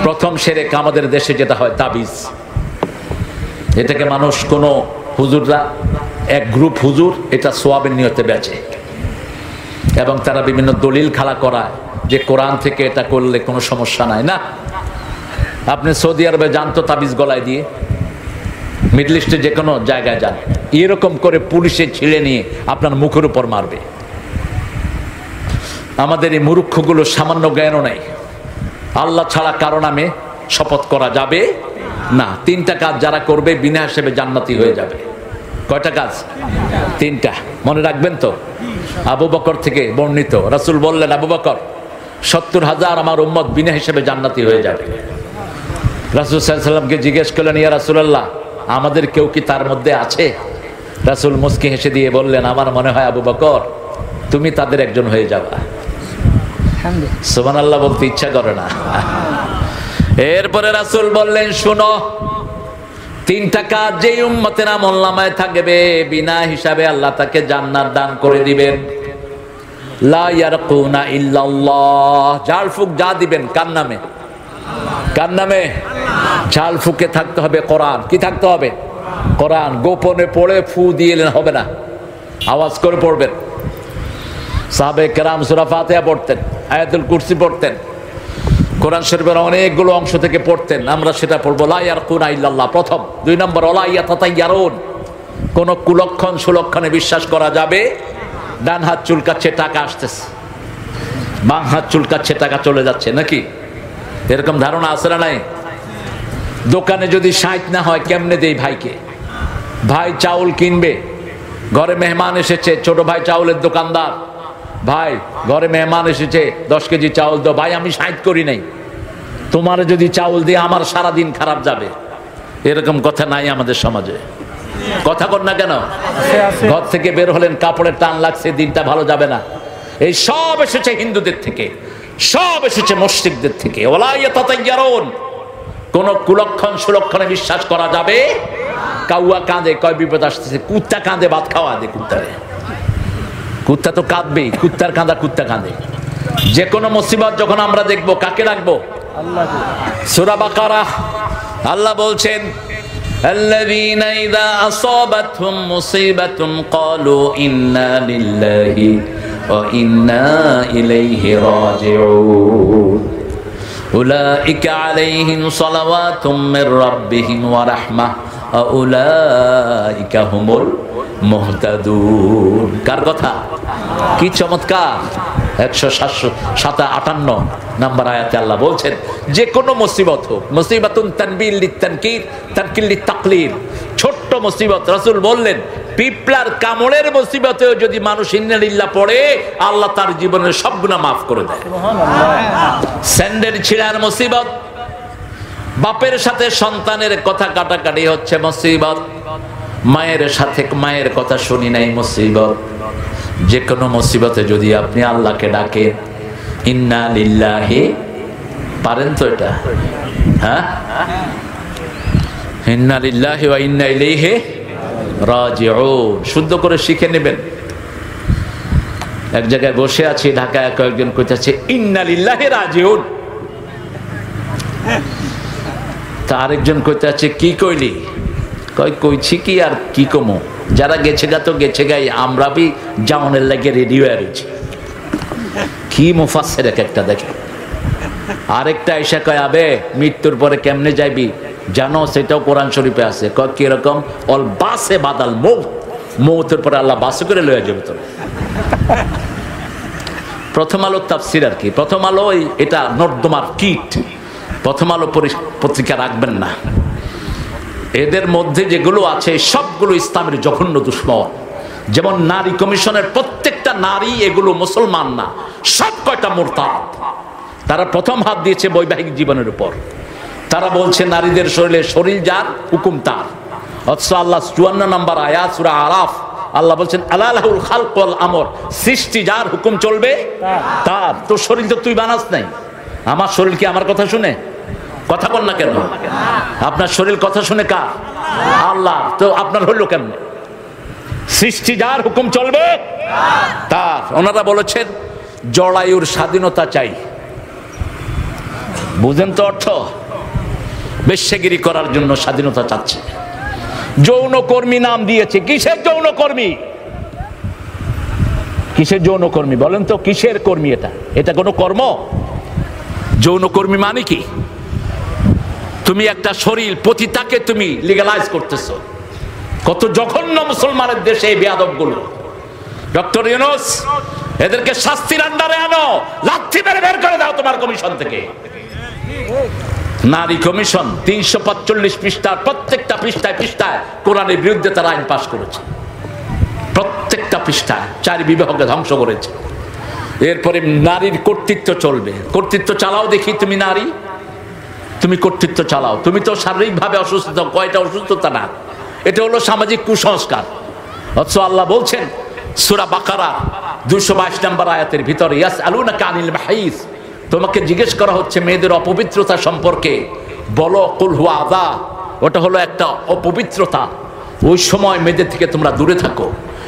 Speaker 1: প্রথম শিরক আমাদের দেশে যেটা হয়, তাবিজ। এটাকে মানুষ, কোন হুজুররা, এক গ্রুপ হুজুর এটা সোয়াবের নিয়তে বেচে, এবং তারা বিভিন্ন দলিল খাড়া করায় যে কোরআন থেকে এটা করলে কোনো সমস্যা নাই। না, আপনি সৌদি আরবে যান তো তাবিজ গলায় দিয়ে, মিডল ইস্টে যে কোনো জায়গায় যান, এরকম করে পুলিশে ছিঁড়ে নিয়ে আপনার মুখের উপর মারবে। আমাদের এই মূর্খগুলো সামান্য জ্ঞানও নাই। আল্লাহ ছাড়া কারো নামে শপথ করা যাবে না। তিনটা কাজ যারা করবে বিনা হিসেবে জান্নাতি হয়ে যাবে। কয়টা কাজ? তিনটা। মনে রাখবেন তো? আবু বকর থেকে বর্ণিত, রাসূল বললেন, আবু বকর ৭০,০০০ আমার উম্মত বিনা হিসেবে জান্নাতি হয়ে যাবে। রাসূল সাল্লাল্লাহু আলাইহি ওয়াসাল্লামকে জিজ্ঞেস করলেন, ইয়া রাসূলুল্লাহ, আমাদের কেউ কি তার মধ্যে আছে? রাসূল মুস্কি হেসে দিয়ে বললেন, আমার মনে হয় আবু বকর তুমি তাদের একজন হয়ে যাবা। সুবহানাল্লাহ বলতে ইচ্ছা করে না। এরপরে রাসূল বললেন, শুনো, তিনটা কাজ যে উম্মতের আমলনামায় থাকবে বিনা হিসাবে আল্লাহ তাকে জান্নাত দান করে দিবেন। লা ইয়ারকুনা ইল্লাল্লাহ, ঝাল ফুক যা দিবেন কার নামে? কার নামে? ঝাল ফুকে থাকতে হবে কোরআন। কি থাকতে হবে? কোরআন। গোপনে পড়ে ফু দিয়ে হবে না, আওয়াজ করে পড়বেন। সাহাবে কেরাম সূরা ফাতিহা পড়তেন, আয়াতুল কুরসি পড়তেন, কোরআন শরীফের অনেকগুলো অংশ থেকে পড়তেন, আমরা সেটা পড়বো। লা ইয়ারকুনা ইল্লাল্লাহ প্রথম। 2 নম্বর ওয়ালা ইয়াতাতাইয়ারুন, কোন কুলক্ষণ সুলক্ষণে বিশ্বাস করা যাবে। ডান হাত চুলকাচ্ছে টাকা আসতেছে, বাম হাত চুলকাচ্ছে টাকা চলে যাচ্ছে, নাকি এরকম ধারণা আছে না নাই? দোকানে যদি 60 না হয় কেমনে দেই ভাইকে? ভাই চাউল কিনবে, ঘরে মেহমান এসেছে, ছোট ভাই চাউলের দোকানদার, ভাই ঘরে মেহমান এসেছে 10 কেজি চাউল দাও। ভাই আমি 60 করি নাই, তোমার যদি চাউল দিয়ে আমার সারা দিন খারাপ যাবে। এরকম কথা নাই আমাদের সমাজে। কথা কর না কেন? ঘর থেকে বের হলেন, কাপড়ের টান লাগছে, দিনটা ভালো যাবে না। এই সব এসেছে হিন্দুদের থেকে, সব এসেছে মুশরিকদের থেকে। ওয়ালা ইয়াতাতাইয়ারুন, কোন কুলক্ষণ সুলক্ষণে বিশ্বাস করা যাবে। কাউয়া কাঁদে, কয় বিপদ আসতেছে। কুত্তা কাঁদে, ভাত খাওয়া দে কুত্তারে। কুত্তা তো কাঁদবেই, কুত্তার কাঁদা কুত্তা কাঁদে। যে কোনো মুসিবত যখন আমরা দেখবো কাকে রাখবো? আল্লাহকে। সূরা বাকারা আল্লাহ বলছেন, الذين إذا أصابتهم مصيبة قالوا إنا لله وإنا إليه راجعون أولئك عليهم صلوات من ربهم ورحمة وأولئك هم المهتدون। কার কথা? কি চমৎকার! 157 নম্বর আয়াতে আল্লাহ বলছেন, যে কোনো মুসিবত হোক, মুসিবাতুন তানবিল লিতানকির তানকিল লিতাকলিল, ছোট্ট মুসিবত। রাসূল বললেন, পিঁপড়ার কামড়ের মুসিবতেও যদি মানুষ ইন্নালিল্লাহ পড়ে, আল্লাহ তার জীবনের সব গুনাহ মাফ করে দেয়। সুবহানাল্লাহ। স্যান্ডেল ছিঁড়ার মুসিবত, বাপের সাথে সন্তানের কথা কাটাকাটি হচ্ছে মুসিবত, মায়ের সাথে মায়ের কথা শুনি নাই মুসিবত। যে কোনো মুসিবতে যদি আপনি আল্লাহকে ডাকেন, ইন্না লিল্লাহি, পারেন তো এটা? হ্যাঁ, ইন্না লিল্লাহি ওয়া ইন্না ইলাইহি রাজিউন শুদ্ধ করে শিখে নেবেন। এক জায়গায় বসে আছি ঢাকায়, কয়েকজন কইতাছে ইন্না লিল্লাহি রাজিউন, তা আরেকজন কইতাছে কি কইলি? কইছি কি আর কি কমো, যারা গেছে গা তো গেছে গাই, আমরা বি জাউনের লাগে রেডি হয়ে রয়েছি। কি মুফাসসির এক একটা দেখে। আরেকটা এসে কয়, আবে মৃত্যুর পরে কেমনে যাইবি জানো? সেটাও কোরআন শরীফে আছে। কয় কি রকম? অল বাসে বাদাল মৌত, মৌতের পরে আল্লাহ বাসে করে লয়ে যাবে তোর। প্রথম আলো তাফসীর আর কি। প্রথম আলো এটা নর্দমার কীট। প্রথম আলো পত্রিকা রাখবেন না, এদের মধ্যে যেগুলো আছে সবগুলো ইসলামের জঘন্য দুশ্মন। যেমন নারী কমিশনের প্রত্যেকটা নারী, এগুলো মুসলমান না, সব কয়টা মুরতাদ। তারা প্রথম হাত দিয়েছে বৈবাহিক জীবনের উপর। তারা বলছে নারীদের শরীরে শরীর যার, হুকুম তার। অথচ আল্লাহ 54 নম্বর আয়াত সূরা আরাফ আল্লাহ বলছেন, আলাহুল খালক ওয়াল আমর, সৃষ্টি যার, হুকুম চলবে তার। তোর শরীর তো তুই বানাস নাই। আমার শরীর কি আমার কথা শুনে? কথা বল না কেন? আপনার শরীর কথা শুনে কার? আল্লাহ। তো আপনার হইল কেমনে? সৃষ্টি যার, হুকুম চলবে তার। ওনারা বলেছেন জরায়ুর স্বাধীনতা চাই। বুঝেন তো অর্থ? বেশ্যাগিরি করার জন্য স্বাধীনতা চাচ্ছে। যৌনকর্মী নাম দিয়েছে। কিসের যৌনকর্মী? কিসের যৌনকর্মী বলেন তো? কিসের কর্মী এটা? এটা কোনো কর্ম? যৌনকর্মী মানে কি? তুমি একটা শরীর পতিতাকে তুমি লিগ্যালাইজ করতেছো। কত জঘন্য মুসলমানের দেশে এই বেয়াদবগুলো। ডক্টর ইউনূস, এদেরকে শাস্তির আন্ডারে আনো, লাথি মেরে বের করে দাও তোমার কমিশন থেকে। নারী কমিশন 345 পৃষ্ঠার প্রত্যেকটা পৃষ্ঠায় পৃষ্ঠায় কোরআনের বিরুদ্ধে তারা আইন পাশ করেছে। প্রত্যেকটা পৃষ্ঠায় 4 বিবাহকে ধ্বংস করেছে। এরপরে নারীর কর্তৃত্ব চলবে। কর্তৃত্ব চালাও দেখি তুমি নারী, তুমি কর্তৃত্ব চালাও। তুমি তো শারীরিকভাবে অসুস্থ, কয়টা অসুস্থতা না, এটা হলো সামাজিক কুসংস্কার। অথচ আল্লাহ বলছেন সূরা বাকারা 222 নম্বর আয়াতের ভিতরে, ইয়াসআলুনাকা আনিল মাহিস, তোমাকে জিজ্ঞেস করা হচ্ছে মেয়েদের অপবিত্রতা সম্পর্কে। বলো কুল হুয়া আযা, ওটা হলো একটা অপবিত্রতা। ওই সময় মেয়েদের থেকে তোমরা দূরে থাকো।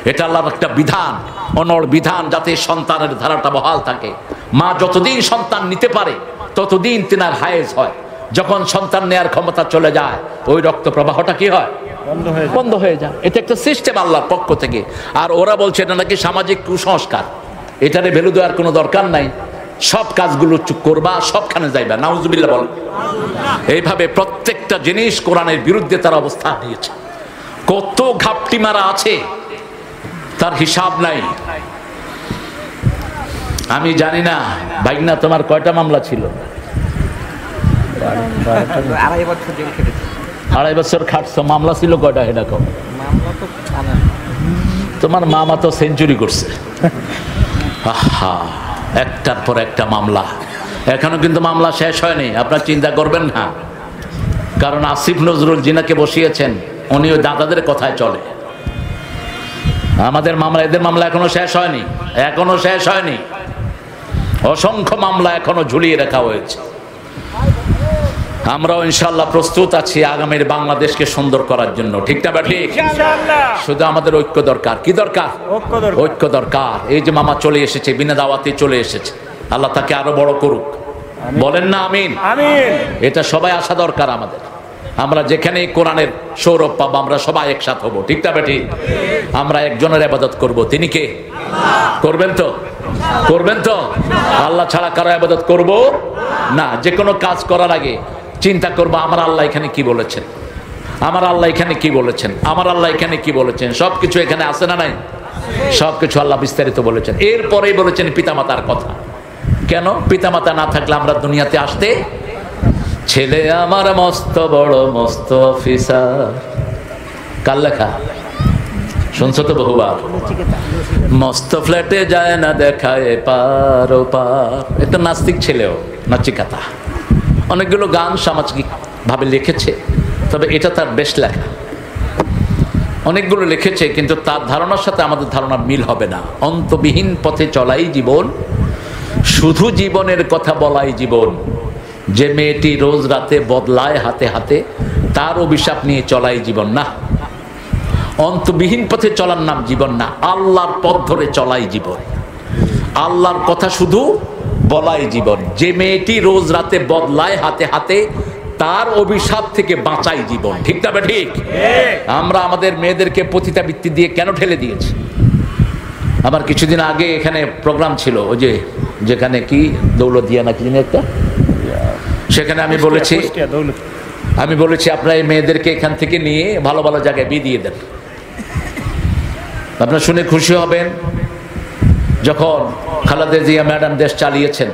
Speaker 1: এটা আল্লাহর একটা বিধান, অনড় বিধান, যাতে সন্তানের ধারাটা বহাল থাকে। মা যতদিন সন্তান নিতে পারে ততদিন তিনার হায়েজ হয়। যখন সন্তান নেয়ার ক্ষমতা চলে যায়, ওই রক্ত প্রবাহটা কি হয়? বন্ধ হয়ে যায়। এটা একটা সিস্টেম আল্লাহর পক্ষ থেকে। আর ওরা বলছে এটা নাকি সামাজিক কুসংস্কার, এটারে ভ্যালু দেওয়ার কোনো দরকার নাই। সব কাজগুলো করবা, সবখানে যাইবা। নাউজুবিল্লাহ বল। এইভাবে প্রত্যেকটা জিনিস কোরআনের বিরুদ্ধে তার অবস্থান নিয়েছে। কত ঘাপটি মারা আছে তার হিসাব নাই। আমি জানি না ভাইগনা তোমার কয়টা মামলা ছিল? 2.5 বছর খাটছো, মামলা ছিল কয়টা? এটা কম। তোমার মামা তো সেঞ্চুরি করছে। আহা, একটার পর একটা মামলা। এখনো কিন্তু মামলা শেষ হয়নি, আপনার চিন্তা করবেন না। কারণ আসিফ নজরুল যিনাকে বসিয়েছেন উনি ওই দাদাদের কথায় চলে। আমাদের মামলা, এদের মামলা এখনো শেষ হয়নি, এখনো শেষ হয়নি। অসংখ্য মামলা এখনো ঝুলিয়ে রাখা হয়েছে। আমরাও ইনশাআল্লাহ প্রস্তুত আছি আগামীর বাংলাদেশকে সুন্দর করার জন্য, ঠিক না বা ঠিক? শুধু আমাদের ঐক্য দরকার। কি দরকার? ঐক্য দরকার। এই যে মামা চলে এসেছে, বিনা দাওয়াতে চলে এসেছে, আল্লাহ তাকে আরো বড় করুক, বলেন না আমিন? এটা সবাই আসা দরকার আমাদের। আমরা যেখানে কোরআনের সৌরভ পাবো আমরা সবাই একসাথে হবো, ঠিক না বা ঠিক? আমরা একজনের ইবাদত করব, তিনি কে? করবেন তো? করবেন তো? আল্লাহ ছাড়া কারো ইবাদত করব না। যে কোনো কাজ করার আগে চিন্তা করবো আমার আল্লাহ এখানে কি বলেছেন, আমার আল্লাহ এখানে কি বলেছেন, আমার আল্লাহ এখানে কি বলেছেন। সবকিছু এখানে আছে না নাই? সবকিছু আল্লাহ বিস্তারিত বলেছেন। এরপরেই বলেছেন পিতামাতার কথা। কেন? পিতামাতা না থাকলে আমরা দুনিয়াতে আসতে। ছেলে আমার মস্ত বড় মস্ত অফিসার, কার লেখা? শুনছো তো বহুবার। মস্ত ফ্ল্যাটে যায় না দেখায় পার ও পার। একটা নাস্তিক ছেলেও নাচিকাতা। অনেকগুলো গান সামাজিক ভাবে লিখেছে, তবে এটা তার বেশ লেখা। অনেকগুলো লিখেছে, কিন্তু তার ধারণার সাথে আমাদের ধারণার মিল হবে না। অন্তবিহীন পথে চলাই জীবন, শুধু জীবনের কথা বলাই জীবন। যে মেয়েটি রোজ রাতে বদলায় হাতে হাতে, তার অভিশাপ নিয়ে চলাই জীবন না। অন্তবিহীন পথে চলার নাম জীবন না, আল্লাহর পথ ধরে চলাই জীবন। আল্লাহর কথা শুধু বলাই জীবন। যে মেয়েটি রোজ রাতে বদলায় হাতে হাতে, তার অভিশাপ থেকে বাঁচাই জীবন, ঠিক না বা ঠিক? আমরা আমাদের মেয়েদেরকে পতিতাবৃত্তি দিয়ে কেন ঠেলে দিয়েছি? আমার কিছুদিন আগে এখানে প্রোগ্রাম ছিল, ওই যে যেখানে কি দৌলতদিয়া না কি জানি একটা, সেখানে আমি বলেছি আপনারা এই মেয়েদেরকে এখান থেকে নিয়ে ভালো ভালো জায়গায় বিয়ে দিয়ে দেন। আপনারা শুনে খুশি হবেন, যখন খালেদা জিয়া ম্যাডাম দেশ চালিয়েছেন,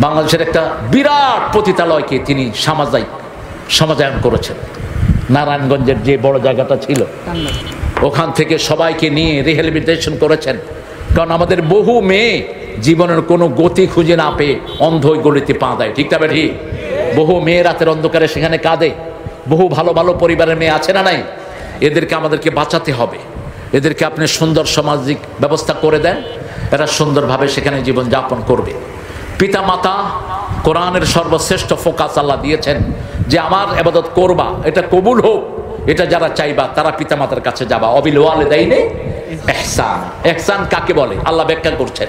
Speaker 1: বাংলাদেশের একটা বিরাট পতিতালয়কে তিনি সমাজায়ন করেছেন। নারায়ণগঞ্জের যে বড় জায়গাটা ছিল, ওখান থেকে সবাইকে নিয়ে রিহ্যাবিলিটেশন করেছেন। কারণ আমাদের বহু মেয়ে জীবনের কোনো গতি খুঁজে না পেয়ে অন্ধ গলিতে পা দেয়, ঠিক না ঠিক? বহু মেয়ে রাতের অন্ধকারে সেখানে কাঁদে। বহু ভালো ভালো পরিবারের মেয়ে আছে না নাই? এদেরকে আমাদেরকে বাঁচাতে হবে। এদেরকে আপনি সুন্দর সামাজিক ব্যবস্থা করে দেন, এরা সুন্দরভাবে সেখানে জীবন যাপন করবে। পিতা মাতা কোরআনের সর্বশ্রেষ্ঠ ফোকাস আল্লাহ দিয়েছেন যে আমার ইবাদত করবা, এটা কবুল হোক, এটা যারা চাইবা তারা পিতা মাতার কাছে যাবা। অবিল ওয়ালিদাইনি ইহসান। ইহসান কাকে বলে আল্লাহ ব্যাখ্যা করছেন।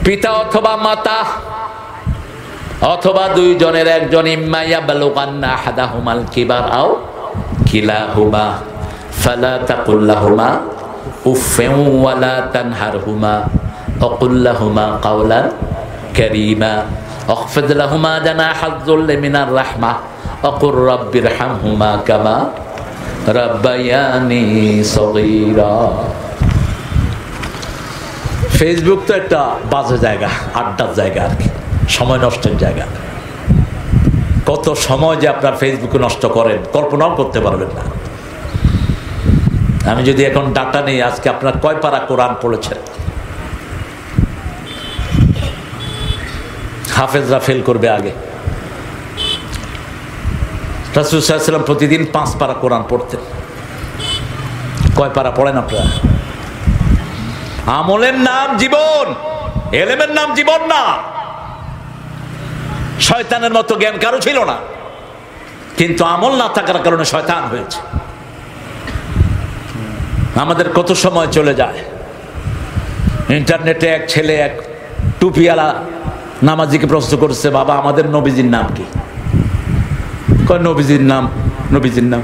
Speaker 1: পিতা অথবা মাতা অথবা দুইজনের একজন, ইম্মা ইয়াবলুগান্না আহাদাহুমাল কিবার আও কিলাহুমা ফালা তাকুল লাহুমা উফফিন ওয়ালা তানহারহুমা ওয়াকুল লাহুমা কাওলান কারীমা ওয়াখফিদ লাহুমা জানাহায যুল্লি মিনার রাহমাহ ওয়াকুর রাব্বিরহামহুমা কামা রাব্বায়ানি সগীরা। ফেসবুক তো একটা বাজে জায়গা, আড্ডার জায়গা আর কি, সময় নষ্টের জায়গা। কত সময় যে আপনার ফেসবুকে নষ্ট করেন কল্পনাও করতে পারবেন না। আমি যদি এখন ডাটা নেই, আজকে আপনার কয় পারা কোরআন পড়েছেন? হাফেজরা ফেল করবে আগে। রাসূল সাল্লাল্লাহু আলাইহি ওয়াসাল্লাম প্রতিদিন 5 পারা কোরআন পড়তেন। কয় পারা পড়েন আপনারা? আমলের নাম জীবন, এলেমের নাম জীবন না। শয়তানের মতো জ্ঞান কারো ছিল না, কিন্তু আমল না থাকার কারণে শয়তান হয়েছে। আমাদের কত সময় চলে যায়। ইন্টারনেটে এক ছেলে এক টুপিওয়ালা নামাজিকে প্রশ্ন করছে, বাবা আমাদের নবীজির নাম কি? কয় নবীজির নাম, নবীজির নাম।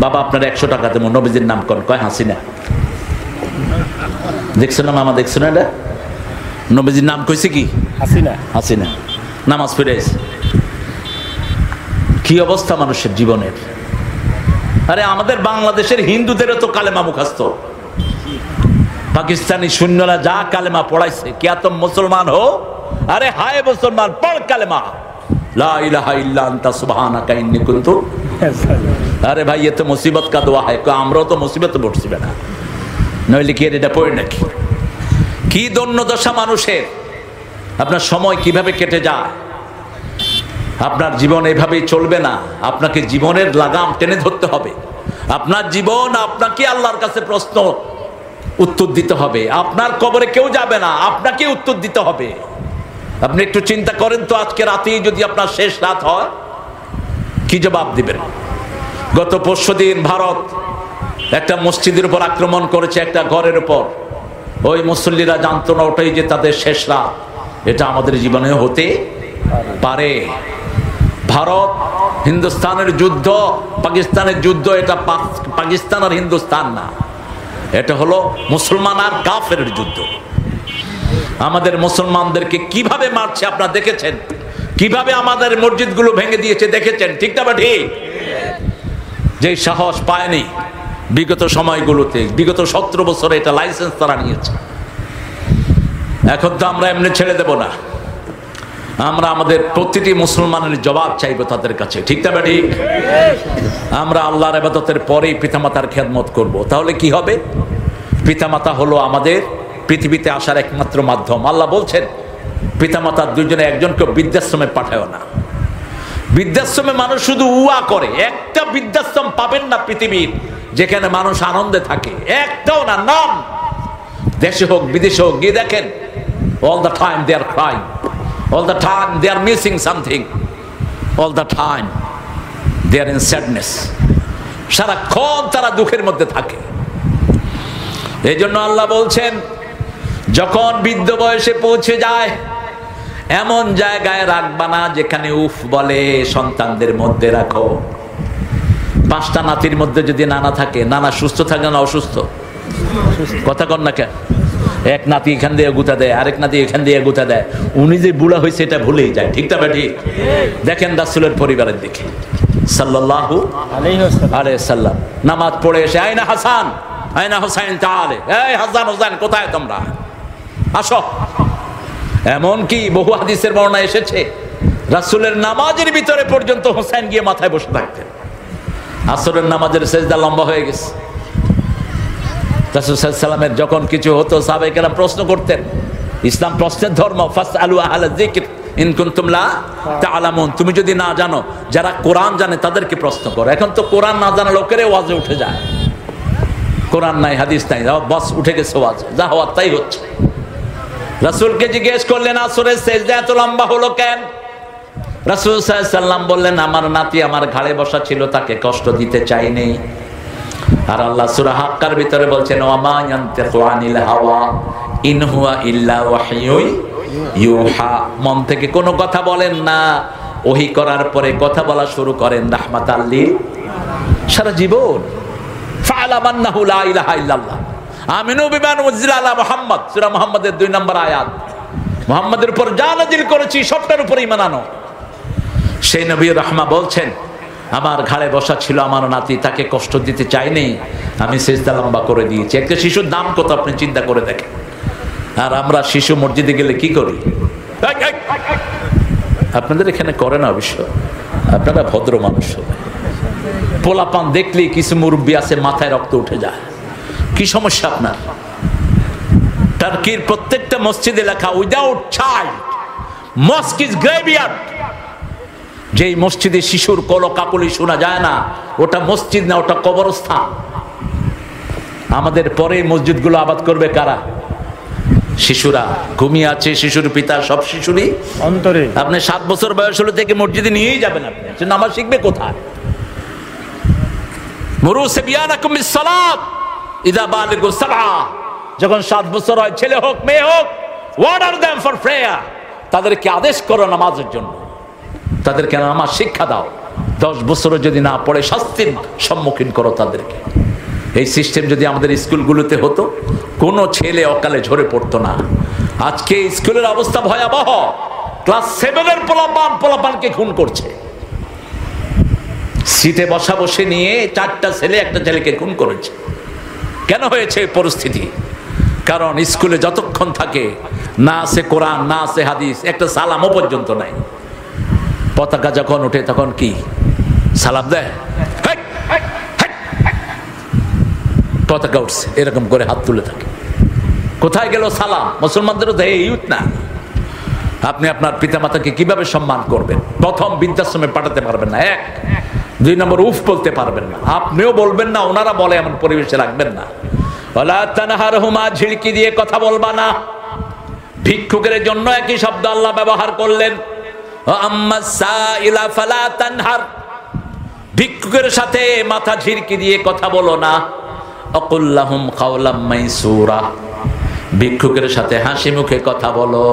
Speaker 1: বাবা আপনার 100 টাকা দেবো, নবীজির নাম কর। কয় হাসিনা। দেখছো না মামা, দেখছো না এটা? নবীজির নাম কইছে কি?
Speaker 2: হাসিনা।
Speaker 1: হাসিনা নামাজ পড়ে আছে। কি অবস্থা মানুষের জীবনের! আরে আমাদের বাংলাদেশের হিন্দুদেরও তো কালেমা মুখস্থ। পাকিস্তানি সৈন্যরা যা কালেমা পড়াইছে, কিয়া তুম মুসলমান হো? আরে হায় মুসলমান, পড় কালেমা লা ইলাহা ইল্লা আনতা সুবহানাকা ইন্নী কুনতু। আরে ভাই, এ তো মুসিবত কা দোয়া হয়। আমরাও তো মুসিবতে পড়ছি না, নইলে কি এটা পড়ে নাকি? কি দন্য দশা মানুষের! আপনার সময় কিভাবে কেটে যায়, আপনার জীবন এভাবেই চলবে না। আপনাকে জীবনের লাগাম টেনে ধরতে হবে। আপনার জীবন আপনাকে আল্লাহর কাছে প্রশ্ন উত্তর দিতে হবে। আপনার কবরে কেউ যাবে না, আপনাকে উত্তর দিতে হবে। আপনি একটু চিন্তা করেন তো, আজকে রাতেই যদি আপনার শেষ রাত হয়, কি জবাব দিবেন? গত পরশুদিন ভারত একটা মসজিদের উপর আক্রমণ করেছে, একটা ঘরের উপর। ওই মুসল্লিরা জানতো না ওটাই যে তাদের শেষ রাত। এটা আমাদের জীবনে হতে পারে। ভারত হিন্দুস্তানের যুদ্ধ, পাকিস্তানের যুদ্ধ, এটা পাকিস্তান আর হিন্দুস্তান না, এটা হলো মুসলমান আর কাফেরের যুদ্ধ। আমাদের মুসলমানদেরকে কিভাবে মারছে আপনারা দেখেছেন, কিভাবে আমাদের মসজিদগুলো ভেঙে দিয়েছে দেখেছেন, ঠিক না বা ঠিক? যে সাহস পায়নি বিগত সময়গুলোতে, বিগত 17 বছরে এটা লাইসেন্স তারা নিয়েছে। এখন তো আমরা এমনি ছেড়ে দেব না, আমরা আমাদের প্রতিটি মুসলমানের জবাব চাইবো তাদের কাছে, ঠিক না ঠিক? আমরা আল্লাহর ইবাদতের পরেই পিতামাতার খেদমত করব। তাহলে কি হবে? পিতামাতা হলো আমাদের পৃথিবীতে আসার একমাত্র মাধ্যম। আল্লাহ বলছেন, পিতামাতার দুইজনে একজনকে বৃদ্ধাশ্রমে পাঠায় না। বৃদ্ধাশ্রমে মানুষ শুধু উয়া করে। একটা বৃদ্ধাশ্রম পাবেন না পৃথিবীর যেখানে মানুষ আনন্দে থাকে, একটাও না। নাম দেশে হোক বিদেশে হোক, গিয়ে দেখেন, all the time they are crying, all the time they are missing something, all the time they are in sadness। সারাক্ষণ তারা দুঃখের মধ্যে থাকে। এই জন্য আল্লাহ বলছেন, যখন বৃদ্ধ বয়সে পৌঁছে যায়, এমন জায়গায় রাখবা না যেখানে উফ বলে। সন্তানদের মধ্যে রাখো। 5টা নাতির মধ্যে যদি নানা থাকে, নানা সুস্থ থাকে না অসুস্থ? কথা কন না কেন? এক নাতি এখান দিয়ে গুতা দেয়, আরেক নাতি এখান দিয়ে গুতা দেয়। উনি যে বুড়া হয়েছে এটা ভুলেই যায়, ঠিক না ঠিক? দেখেন রাসূলের পরিবারের দিকে সাল্লাল্লাহু আলাইহি সাল্লাম নামাজ পড়ে এসে, আয়না হাসান আয়না হুসাইন, তাহলে এই হাসান হোসেন কোথায় তোমরা, আসো। এমনকি বহু হাদিসের বর্ণনা এসেছে, রাসূলের নামাজের ভিতরে পর্যন্ত হোসেন গিয়ে মাথায় বসে থাকতেন। আসরের নামাজের সেজদা লম্বা হয়ে গেছে। রাসূল সাল্লাল্লাহু আলাইহি ওয়াসাল্লামের যখন কিছু হতো, সাহাবায়ে কেরাম প্রশ্ন করতেন। ইসলাম প্রশ্নের ধর্ম। ফাসআলু আহলা যিকর ইন কুনতুম লা তা'লামুন। তুমি যদি না জানো, যারা কোরআন জানে তাদেরকে প্রশ্ন করো। এখন তো কোরআন না জানা লোকেরা ওয়াজে উঠে যায়। কোরআন নাই, হাদিস নাই, বাস উঠে গেছে ওয়াজে, যা হওয়ার তাই হচ্ছে। রাসূলকে জিজ্ঞেস করলেন, আসরের সেজদা এত লম্বা হলো কেন? রাসূল সাল্লাল্লাহু আলাইহি ওয়াসাল্লাম বললেন, আমার নাতি আমার ঘাড়ে বসা ছিল, তাকে কষ্ট দিতে চাইনি। আর আল্লাহ সূরা হাক্কার ভিতরে বলছেন, ওয়া মা ইয়ানতিকু আনিল হাওয়া ইন হুয়া ইল্লা ওয়াহয়ুন ইউহা। মন থেকে কোনো কথা বলেন না, ওহী করার পরে কথা বলা শুরু করেন রাহমাতাল লিল। সারা জীবন ফা'লাম আন্নাহু লা ইলাহা ইল্লাল্লাহ আমিনু বিমা নুজিলা আলা মুহাম্মদ, সূরা মুহাম্মাদের 2 নম্বর আয়াত। মুহাম্মাদের উপর যা নাযিল করেছি সবটার উপর ঈমান আনো। সেই নবী রাহমা বলছেন, আমার ঘাড়ে বসা ছিল আমার নাতি, তাকে কষ্ট দিতে চাইনি, আমি সেজদা লম্বা করে দিয়েছি। একটা শিশুর দাম কত আপনি চিন্তা করে দেখেন। আর আমরা শিশু মসজিদে গেলে কি করি? আপনাদের এখানে করে না অবশ্য, আপনারা ভদ্র মানুষ। পোলাপান দেখলেই কিছু মুরব্বী আছে মাথায় রক্ত উঠে যায়। কি সমস্যা আপনার? টার্কির প্রত্যেকটা মসজিদে লেখা, উইদাউট চাইল্ড মস্ক ইজ গ্রেভইয়ার্ড। যেই মসজিদে শিশুর কলকাকলি শোনা যায় না, ওটা মসজিদ না, ওটা কবরস্থান। আমাদের পরে মসজিদগুলো আবাদ করবে কারা? শিশুরা। ঘুমিয়ে আছে শিশুর পিতা, সব শিশুরই অন্তরে। আপনি 7 বছর বয়স হলে থেকে মসজিদে নিয়েই যাবেন, আপনি নামাজ শিখবে কোথায়? মুরু সিবিয়ানাকুম বিসসালাত ইযা বালিগু 7। যখন 7 বছর হয়, ছেলে হোক মেয়ে হোক, অর্ডার দেম ফর প্রেয়ার। তাদেরকে আদেশ করো নামাজের জন্য, তাদেরকে নামাজ শিক্ষা দাও। 10 বছরও যদি না পড়ে, শাস্তির সম্মুখীন করো তাদেরকে। এই সিস্টেম যদি আমাদের স্কুলগুলোতে হতো, কোনো ছেলে অকালে ঝরে পড়তো না। আজকে স্কুলের অবস্থা ভয়াবহ। ক্লাস 7 এর পোলাপানকে খুন করছে। সিটে বসা বসে নিয়ে 4টা ছেলে একটা ছেলেকে খুন করেছে। কেন হয়েছে এই পরিস্থিতি? কারণ স্কুলে যতক্ষণ থাকে না আছে কোরআন, না আছে হাদিস, একটা সালামও পর্যন্ত নাই। পতাকা যখন ওঠে তখন কি সালাম দেয়? পতাকা উঠছে এরকম করে হাত তুলে থাকে। কোথায় গেল সালাম? মুসলমানদেরও দেয় ইউথ না। আপনি আপনার পিতামাতাকে কিভাবে সম্মান করবেন? প্রথম বৃদ্ধাশ্রমে পাঠাতে পারবেন না, 1। 2 নম্বর উফ বলতে পারবেন না, আপনিও বলবেন না, ওনারা বলে এমন পরিবেশে রাখবেন না। ওয়ালা তানহারহুমা, ঝিড়কি দিয়ে কথা বলবা না। ভিক্ষুকের জন্য একই শব্দ আল্লাহ ব্যবহার করলেন, আম্মাস সাইলা ফালা তানহার। ভিক্ষুকের সাথে মাথা ঝিড়কি দিয়ে কথা বলো না। আকুল লাহুম কাওলাম মাইসুরা, ভিক্ষুকের সাথে হাসি মুখে কথা বলো।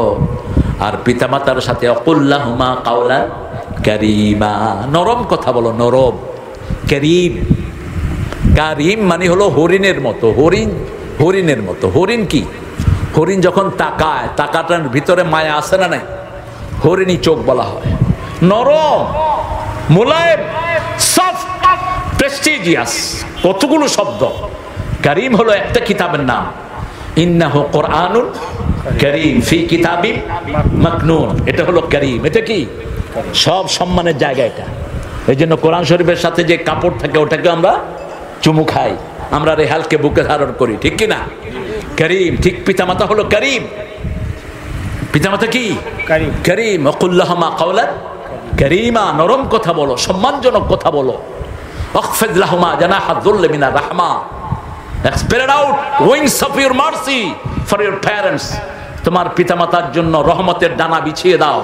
Speaker 1: আর পিতামাতার সাথে আকুল লাহুমা কাওলান কারীমা, নরম কথা বলো, নরম। কারীম, কারীম মানে হলো হরিণের মতো। হরিণের মতো। হরিণ কি? হরিণ যখন তাকায়, তাকাটার ভিতরে মায়া আসে না নাই? হরিণী চোখ বলা হয়। নরম, মুলায়েম, সফট, প্রেস্টিজিয়াস, কতগুলো শব্দ। কারীম হলো একটা কিতাবের নাম, ইন্নাহু কুরআনুন কারীম ফি কিতাবিম মাকনুন। এটা হলো কারীম। এটা কি? সব সম্মানের জায়গা এটা। এই জন্য কোরআন শরীফের সাথে যে কাপড় থাকে ওটাকে আমরা চুমু খাই, আমরা রেহালকে বুকে ধারণ করি, ঠিক কি না? কারীম। ঠিক পিতামাতা হলো কারীম। পিতামাতা কি? কারীম। আকুল লাহুমা কাওলান কারীমা, নরম কথা বলো, সম্মানজনক কথা বলো। আখফিদ লাহুমা জানাহা যুল্লি মিনার রাহমা, spread out wings of your mercy for your parents. তোমার পিতামাতার জন্য রহমতের ডানা বিছিয়ে দাও।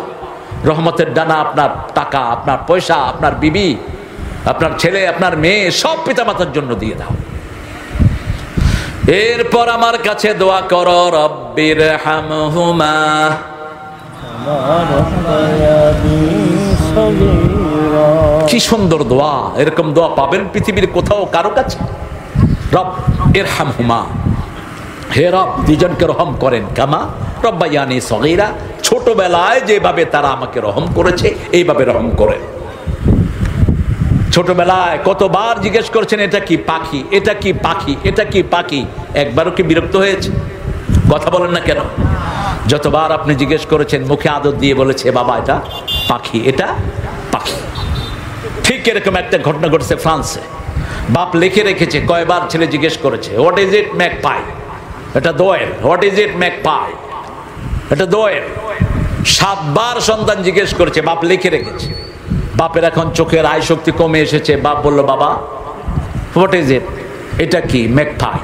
Speaker 1: রহমতের ডানা আপনার টাকা, আপনার পয়সা, আপনার বিবি, আপনার ছেলে, আপনার মেয়ে, সব পিতামাতার জন্য দিয়ে দাও। এরপর আমার কাছে দোয়া করো, রব্বির হামহুমা, কি সুন্দর দোয়া। এরকম দোয়া পাবেন পৃথিবীর কোথাও কারো কাছে? রব ইরহামহুমা, হে রব দুজনকে রহম করেন, কামা রব্বায়ানি সগীরা, ছোটবেলায় যেভাবে তারা আমাকে রহম করেছে এইভাবে রহম করেন। ছোটবেলায় কতবার জিজ্ঞেস করছেন এটা কি পাখি, এটা কি পাখি, এটা কি পাখি? একবারও কি বিরক্ত হয়েছে? কথা বলেন না কেন? যতবার আপনি জিজ্ঞেস করেছেন মুখে আদর দিয়ে বলেছে বাবা এটা পাখি, এটা পাখি। ঠিক এরকম একটা ঘটনা ঘটছে ফ্রান্সে। বাপ লিখে রেখেছে কয়বার ছেলে জিজ্ঞেস করেছে হোয়াট ইজ ইট ম্যাকপাই, এটা দোয়েল, হোয়াট ইজ ইট ম্যাকপাই, এটা দোয়েল। 7 বার সন্তান জিজ্ঞেস করেছে, বাপ লিখে রেখেছে। বাপের এখন চোখের আয় শক্তি কমে এসেছে। বাপ বলল বাবা হোয়াট ইজ ইট, এটা কি? ম্যাকপাই,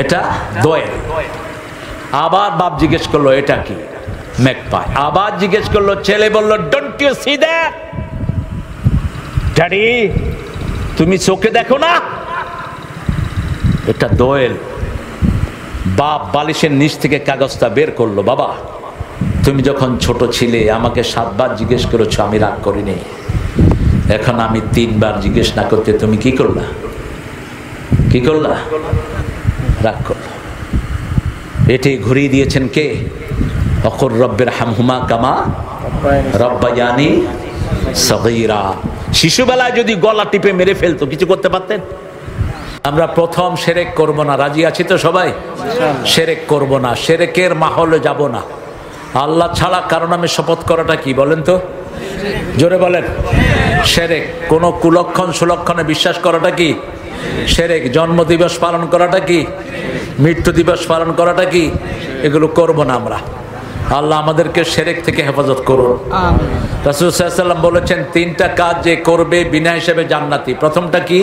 Speaker 1: এটা দোয়েল। আবার বাপ জিজ্ঞেস করলো এটা কি? ম্যাকপাই। আবার জিজ্ঞেস করলো, ছেলে বলল don't you see that, daddy তুমি চোখে দেখো না, এটা দোয়েল। বাপ বালিশের নিচ থেকে কাগজটা বের করলো, বাবা তুমি যখন ছোট ছিলে আমাকে 7 বার জিজ্ঞেস করেছো, আমি রাগ করিনি। এখন আমি 3 বার জিজ্ঞেস না করতে তুমি কি করলা? কি করলা? রাগ করলো। এটি ঘুরিয়ে দিয়েছেন কে? অকুর রব্বির হামহুমা কামা রব্বায়ানি সগীরা। শিশুবেলায় যদি গলা টিপে মেরে ফেলতো কিছু করতে পারতেন? আমরা প্রথম শিরক করব না, রাজি আছি তো সবাই? শিরক করব না, শিরকের মাহলে যাব না। আল্লাহ ছাড়া কারো নামে শপথ করাটা কি বলেন তো? জোরে বলেন। শিরক। কোন কুলক্ষণ সুলক্ষণে বিশ্বাস করাটা কি শিরক। জন্ম দিবস পালন করাটা কি? মৃত্যু দিবস পালন করাটা কি? এগুলো করব না আমরা। আল্লাহ আমাদেরকে শিরক থেকে হেফাজত করুন। রাসূল সাল্লাল্লাহু আলাইহি ওয়াসাল্লাম বলেছেন 3টা কাজ যে করবে বিনা হিসেবে জান্নাতি। প্রথমটা কি?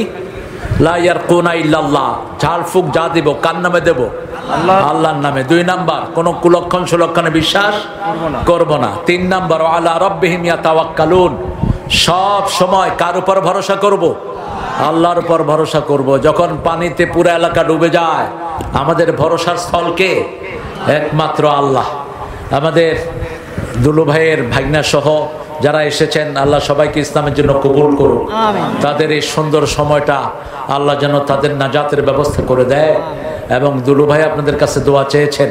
Speaker 1: লা ইয়ারকুনা ইল্লাল্লাহ, ঝাড় ফুক যা দিব কার নামে দেব? আল্লাহর নামে। 2 নাম্বার, কোন কুলক্ষণ সুলক্ষণে বিশ্বাস করব না। 3 নাম্বার, আলা রাব্বিহিম ইয়াতাওয়াক্কালুন, সব সময় কার উপর ভরসা করব? আল্লাহর উপর ভরসা করব। যখন পানিতে পুরো এলাকা ডুবে যায় আমাদের ভরসার স্থল কে? একমাত্র আল্লাহ। আমাদের দুলু ভাইয়ের ভাগনা সহ যারা এসেছেন আল্লাহ সবাইকে ইসলামের জন্য কবুল করুন। তাদের এই সুন্দর সময়টা আল্লাহ যেন তাদের নাজাতের ব্যবস্থা করে দেয়। এবং দুলু ভাই আপনাদের কাছে দোয়া চেয়েছেন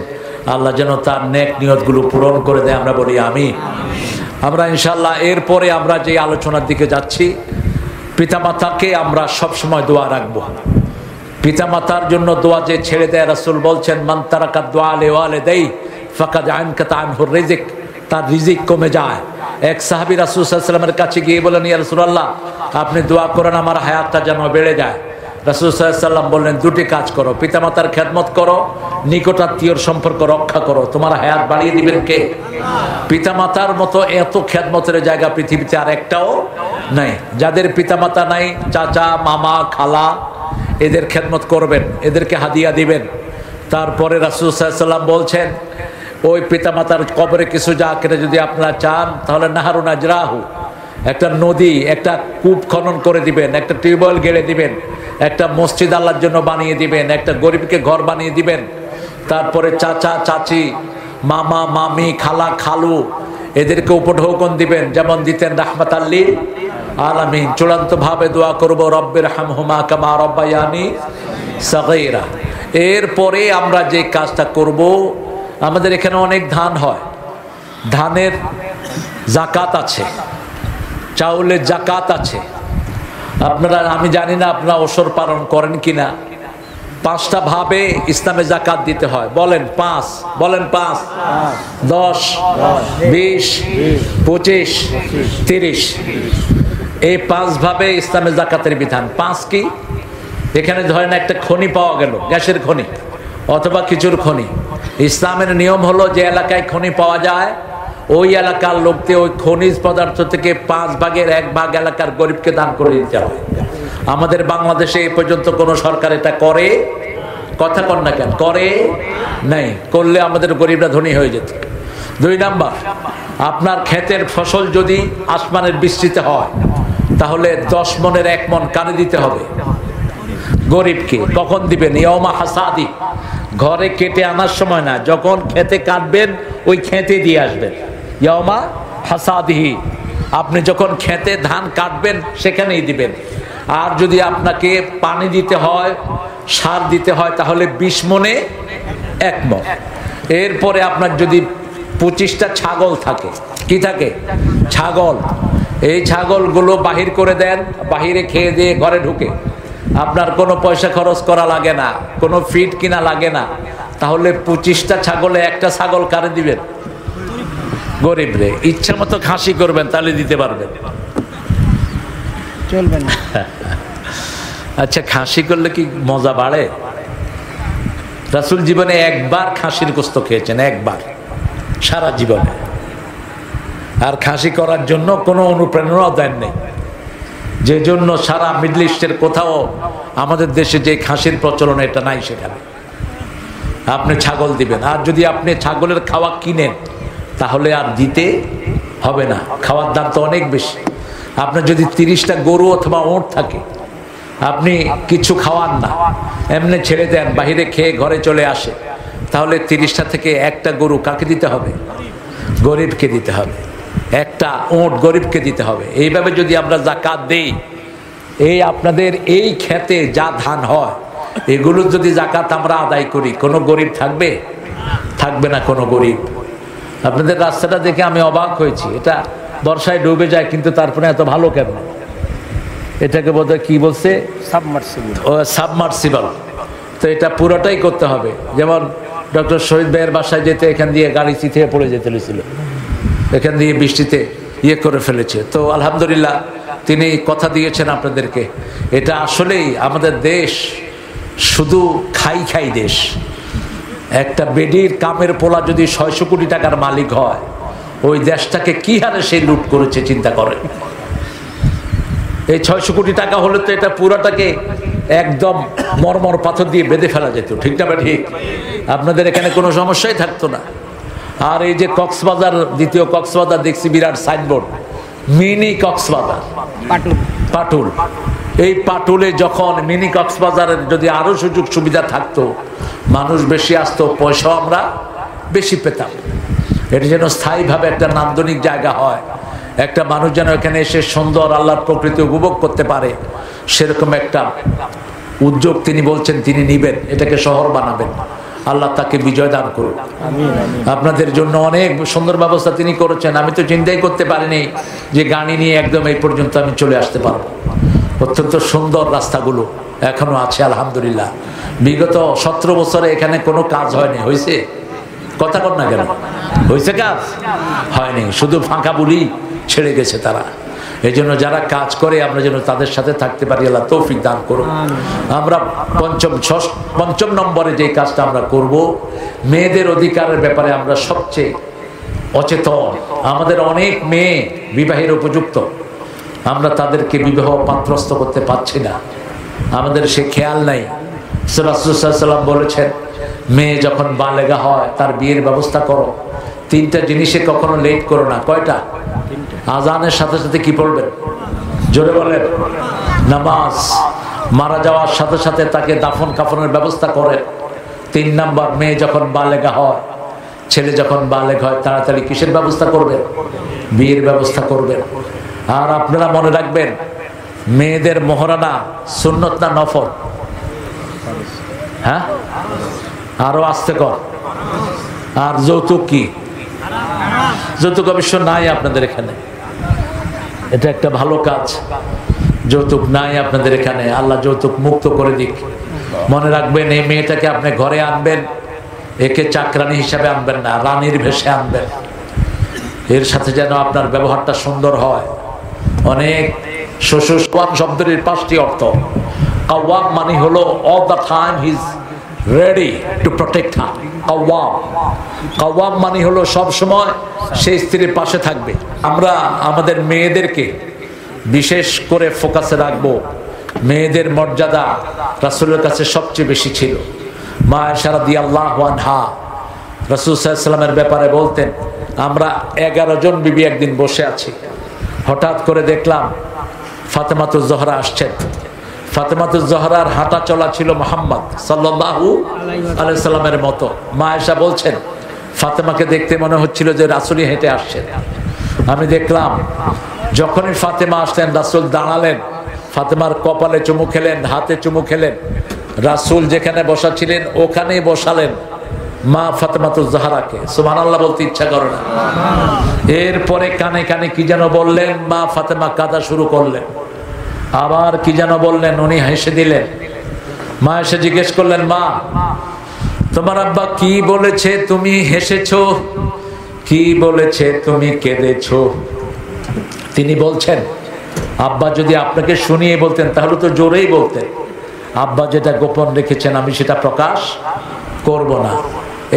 Speaker 1: আল্লাহ যেন তার নেক নিয়তগুলো পূরণ করে দেয়, আমরা বলি আমিন। আমরা ইনশাআল্লাহ এরপরে আমরা যে আলোচনার দিকে যাচ্ছি, পিতামাতাকে আমরা সবসময় দোয়া রাখবো। পিতামাতার জন্য দোয়া যে ছেড়ে দেয়, রাসূল বলছেন মান তারাকা দুআ লিওয়ালিদাই ফাকাদ আনকাতা আনহুর রিজিক, তার রিজিক কমে যায়। এক সাহাবী রাসূল সাল্লাল্লাহু আলাইহি ওয়াসাল্লামের কাছে গিয়ে বলেন, ইয়া রাসূলুল্লাহ, আপনি দোয়া করেন আমার হায়াতটা যেন বেড়ে যায়। রাসূল সাল্লাল্লাহু আলাইহি ওয়াসাল্লাম বললেন, দুটি কাজ করো, পিতামাতার খেদমত করো, নিকটাত্মীয়র সম্পর্ক রক্ষা করো, তোমার হায়াত বাড়িয়ে দিবেন কে? পিতামাতার মতো এত খেদমতের জায়গা পৃথিবীতে আর একটাও নাই। যাদের পিতামাতা নাই, চাচা মামা খালা, এদের খেদমত করবেন, এদেরকে হাদিয়া দিবেন। তারপরে রাসূল সাল্লাল্লাহু আলাইহি ওয়াসাল্লাম বলছেন, ওই পিতামাতার কবরে কিছু জায়গা যদি আপনারা চান, তাহলে নাহারুন আজরাহু, একটা নদী, একটা কূপ খনন করে দিবেন, একটা টিউবওয়েল গেড়ে দিবেন, একটা মসজিদ আল্লাহর জন্য বানিয়ে দিবেন, একটা গরিবকে ঘর বানিয়ে দিবেন। তারপরে চাচা চাচি, মামা মামি, খালা খালু, এদেরকে উপঢৌকন দিবেন, যেমন দিতেন রাহমাতাল লিল আলামিন। চূড়ান্ত ভাবে দোয়া করব, রব্বির হামহুমা কামা রব্বায়ানি সাগীরা। এরপরে আমরা যে কাজটা করব, আমাদের এখানে অনেক ধান হয়, ধানের জাকাত আছে, চাউলের জাকাত আছে। আপনারা, আমি জানি না আপনারা ওসর পালন করেন কিনা। 5টা ভাবে ইসলামে জাকাত দিতে হয়। বলেন 5, বলেন 5, 10, 20, 25, 30। এই 5 ভাবে ইসলামে জাকাতের বিধান। 5 কি? এখানে ধরেন একটা খনি পাওয়া গেল, গ্যাসের খনি অথবা কিছুর খনি। ইসলামের নিয়ম হলো, যে এলাকায় খনি পাওয়া যায় ওই এলাকার লোককে ওই খনিজ পদার্থ থেকে 5 ভাগের 1 ভাগ এলাকার গরিবকে দান করে দিতে হয়। আমাদের বাংলাদেশে এই পর্যন্ত কোনো সরকার এটা করে? কথা কন না কেন? করে নাই। করলে আমাদের গরিবরা ধনী হয়ে যেত। 2 নাম্বার, আপনার ক্ষেতের ফসল যদি আসমানের বৃষ্টিতে হয়, তাহলে 10 মনের 1 মন কানে দিতে হবে গরিবকে। কখন দিবেন? ইয়াউমা হাসাদি, ঘরে কেটে আনার সময় না, যখন খেতে কাটবেন ওই খেতে দিয়ে আসবেন। ইয়াউমা হাসাদিহি, আপনি যখন খেতে ধান কাটবেন সেখানেই দিবেন। আর যদি আপনাকে পানি দিতে হয়, সার দিতে হয়, তাহলে 20 মনে 1 মন। এরপরে আপনার যদি 25টা ছাগল থাকে, কি থাকে? ছাগল। এই ছাগলগুলো বাহির করে দেন, বাহিরে খেয়ে দিয়ে ঘরে ঢুকে, আপনার কোনো পয়সা খরচ করা লাগে না, কোনো ফিড কিনা লাগে না। তাহলে 25টা ছাগলে 1টা ছাগল কারে দিবেন? গরিব রে। ইচ্ছা মতো খাসি করবেন, তাহলে দিতে পারবেন, চলবে না। আচ্ছা, খাসি করলে কি মজা বাড়ে? রাসূল জীবনে 1বার খাসির গোশত খেয়েছেন, 1বার সারা জীবনে। আর খাসি করার জন্য কোনো অনুপ্রেরণাও দেন নেই। যে জন্য সারা মিডল ইস্টের কোথাও আমাদের দেশে যে খাসির প্রচলন, এটা নাই সেখানে। আপনি ছাগল দিবেন। আর যদি আপনি ছাগলের খাওয়া কিনেন, তাহলে আর দিতে হবে না, খাওয়ার দাম তো অনেক বেশি। আপনার যদি 30টা গরু অথবা ওঁট থাকে, আপনি কিছু খাওয়ান না, এমনি ছেড়ে দেন, বাহিরে খেয়ে ঘরে চলে আসে, তাহলে 30টা থেকে 1টা গরু কাকে দিতে হবে? গরিবকে দিতে হবে। 1টা ওঁট গরিবকে দিতে হবে। এইভাবে যদি আমরা জাকাত দেই, এই আপনাদের এই খেতে যা ধান হয়, এগুলো যদি জাকাত আমরা আদায় করি, কোনো গরিব থাকবে? থাকবে না কোনো গরিব। আপনাদের রাস্তাটা দেখে আমি অবাক হয়েছি। এটা বর্ষায় ডুবে যায়, কিন্তু তারপরে এত ভালো কেন? এটাকে বোধহয় কি বলছে? সাবমার্সিবল। ও সাবমার্সিবল। তো এটা পুরোটাই করতে হবে। যেমন ডক্টর শহীদ ভাইয়ের বাসায় যেতে এখান দিয়ে গাড়ি চিথে পড়ে যেতে হয়েছিল, এখান দিয়ে বৃষ্টিতে করে ফেলেছে। তো আলহামদুলিল্লাহ তিনি কথা দিয়েছেন আপনাদেরকে। এটা আসলেই আমাদের দেশ শুধু খাই দেশ। একটা বেডির কামের পোলা যদি 600 কোটি টাকার মালিক হয়, ওই দেশটাকে কি হারে সে লুট করেছে চিন্তা করেন। এই 600 কোটি টাকা হলে তো এটা পুরোটাকে একদম মরমর পাথর দিয়ে বেঁধে ফেলা যেত, ঠিক না? ঠিক। আপনাদের এখানে কোনো সমস্যাই থাকতো না। আর এই যে কক্সবাজার, দ্বিতীয় কক্সবাজার দেখছি বিরাট সাইনবোর্ড, মিনি কক্সবাজার, পাটুল। এই পাটুলে যখন মিনি কক্সবাজারের যদি আরো সুযোগ সুবিধা থাকতো, মানুষ বেশি আসতো, পয়সাও আমরা বেশি পেতাম। এটা যেন স্থায়ীভাবে একটা নান্দনিক জায়গা হয়, একটা মানুষ যেন এখানে এসে সুন্দর আল্লাহর প্রকৃতি উপভোগ করতে পারে, সেরকম একটা উদ্যোগ তিনি বলছেন তিনি নিবেন, এটাকে শহর বানাবেন। আল্লাহ তাকে বিজয় দান করুন। আপনাদের জন্য অনেক সুন্দর ব্যবস্থা তিনি করেছেন। আমি তো চিন্তাই করতে পারিনি যে গাড়ি নিয়ে একদম এই পর্যন্ত আমি চলে আসতে পারবো। অত্যন্ত সুন্দর রাস্তাগুলো এখনো আছে আলহামদুলিল্লাহ। বিগত 17 বছরে এখানে কোনো কাজ হয়নি, হয়েছে? কথা কর না কেন? হয়েছে কাজ? হয়নি, শুধু ফাঁকা বুলি ছেড়ে গেছে তারা। এই জন্য যারা কাজ করে আমরা যেন তাদের সাথে থাকতে পারি, আল্লাহ তৌফিক দান করুন। আমরা পঞ্চম নম্বরে যে কাজটা আমরা করব, মেয়েদের অধিকারের ব্যাপারে আমরা সবচেয়ে অচেতন। আমাদের অনেক মেয়ে বিবাহের উপযুক্ত, আমরা তাদেরকে বিবাহ পাত্রস্থ করতে পারছি না, আমাদের সে খেয়াল নাই। রাসূল সাল্লাল্লাহু আলাইহি ওয়াসাল্লাম বলেছেন, মেয়ে যখন বালেগা হয় তার বিয়ের ব্যবস্থা করো। 3টা জিনিসে কখনো লেট করো না। কয়টা? আজানের সাথে সাথে কি পড়বেন? জোরে বলেন। নামাজ। মারা যাওয়ার সাথে সাথে তাকে দাফন কাফনের ব্যবস্থা করে। 3 নাম্বার, মেয়ে যখন বালেগা হয়, ছেলে যখন বালেগ হয়, তাড়াতাড়ি কিসের ব্যবস্থা করবেন? বিয়ের ব্যবস্থা করবেন। আর আপনারা মনে রাখবেন, মেয়েদের মোহরানা সুন্নত না নফল? হ্যাঁ, আরো আস্তে কর। আর যৌতুক কি? যৌতুক অবশ্য নাই আপনাদের এখানে, এটা একটা ভালো কাজ। যৌতুক নাই আপনাদের এখানে, আল্লাহ যৌতুক মুক্ত করে দিক। মনে রাখবেন, এই মেয়েটাকে আপনি ঘরে আনবেন, একে চাকরানি হিসাবে আনবেন না, রানীর ভেষে আনবেন। এর সাথে যেন আপনার ব্যবহারটা সুন্দর হয়। অনেক শ্বশুর শব্দের 5টি অর্থ। কাওয়াম মানে হলো all the time he is ready to protect her. কাওয়াম মানে হলো সব সময় সেই স্ত্রীর পাশে থাকবে। আমরা আমাদের মেয়েদেরকে বিশেষ করে ফোকাসে রাখবো। মেয়েদের মর্যাদা রাসূলের কাছে সবচেয়ে বেশি ছিল। মা আয়েশা রাদিয়াল্লাহু আনহা রাসূল সাল্লাল্লাহু আলাইহি ওয়াসাল্লামের ব্যাপারে বলতেন, আমরা 11 জন বিবি একদিন বসে আছি, হঠাৎ করে দেখলাম ফাতেমাতুজ জোহরা আসছেন। ফাতেমাতুজ জোহরার হাঁটা চলা ছিল মুহাম্মদ সাল্লাল্লাহু আলাইহি সাল্লামের মতো। মা আয়েশা বলছেন, ফাতেমাকে দেখতে মনে হচ্ছিল যে রাসূলই হেঁটে আসছেন। আমি দেখলাম যখনই ফাতেমা আসলেন, রাসূল দাঁড়ালেন, ফাতেমার কপালে চুমু খেলেন, হাতে চুমু খেলেন। রাসূল যেখানে বসা ছিলেন ওখানেই বসালেন মা ফাতেমাতুজ জোহরাকে। সুবহানাল্লাহ বলতে ইচ্ছা করে না। এরপরে কানে কানে কি যেন বললেন, মা ফাতেমা কাঁদা শুরু করলেন। আবার কি যেন বললেন, উনি হেসে দিলেন। মা এসে জিজ্ঞেস করলেন, মা তোমার আব্বা কি বলেছে তুমি হেসেছো, কি বলেছে তুমি কেঁদেছো? তিনি বলছেন, আব্বা যদি আপনাকে শুনিয়ে বলতেন তাহলে তো জোরেই বলতেন, আব্বা যেটা গোপন রেখেছেন আমি সেটা প্রকাশ করব না।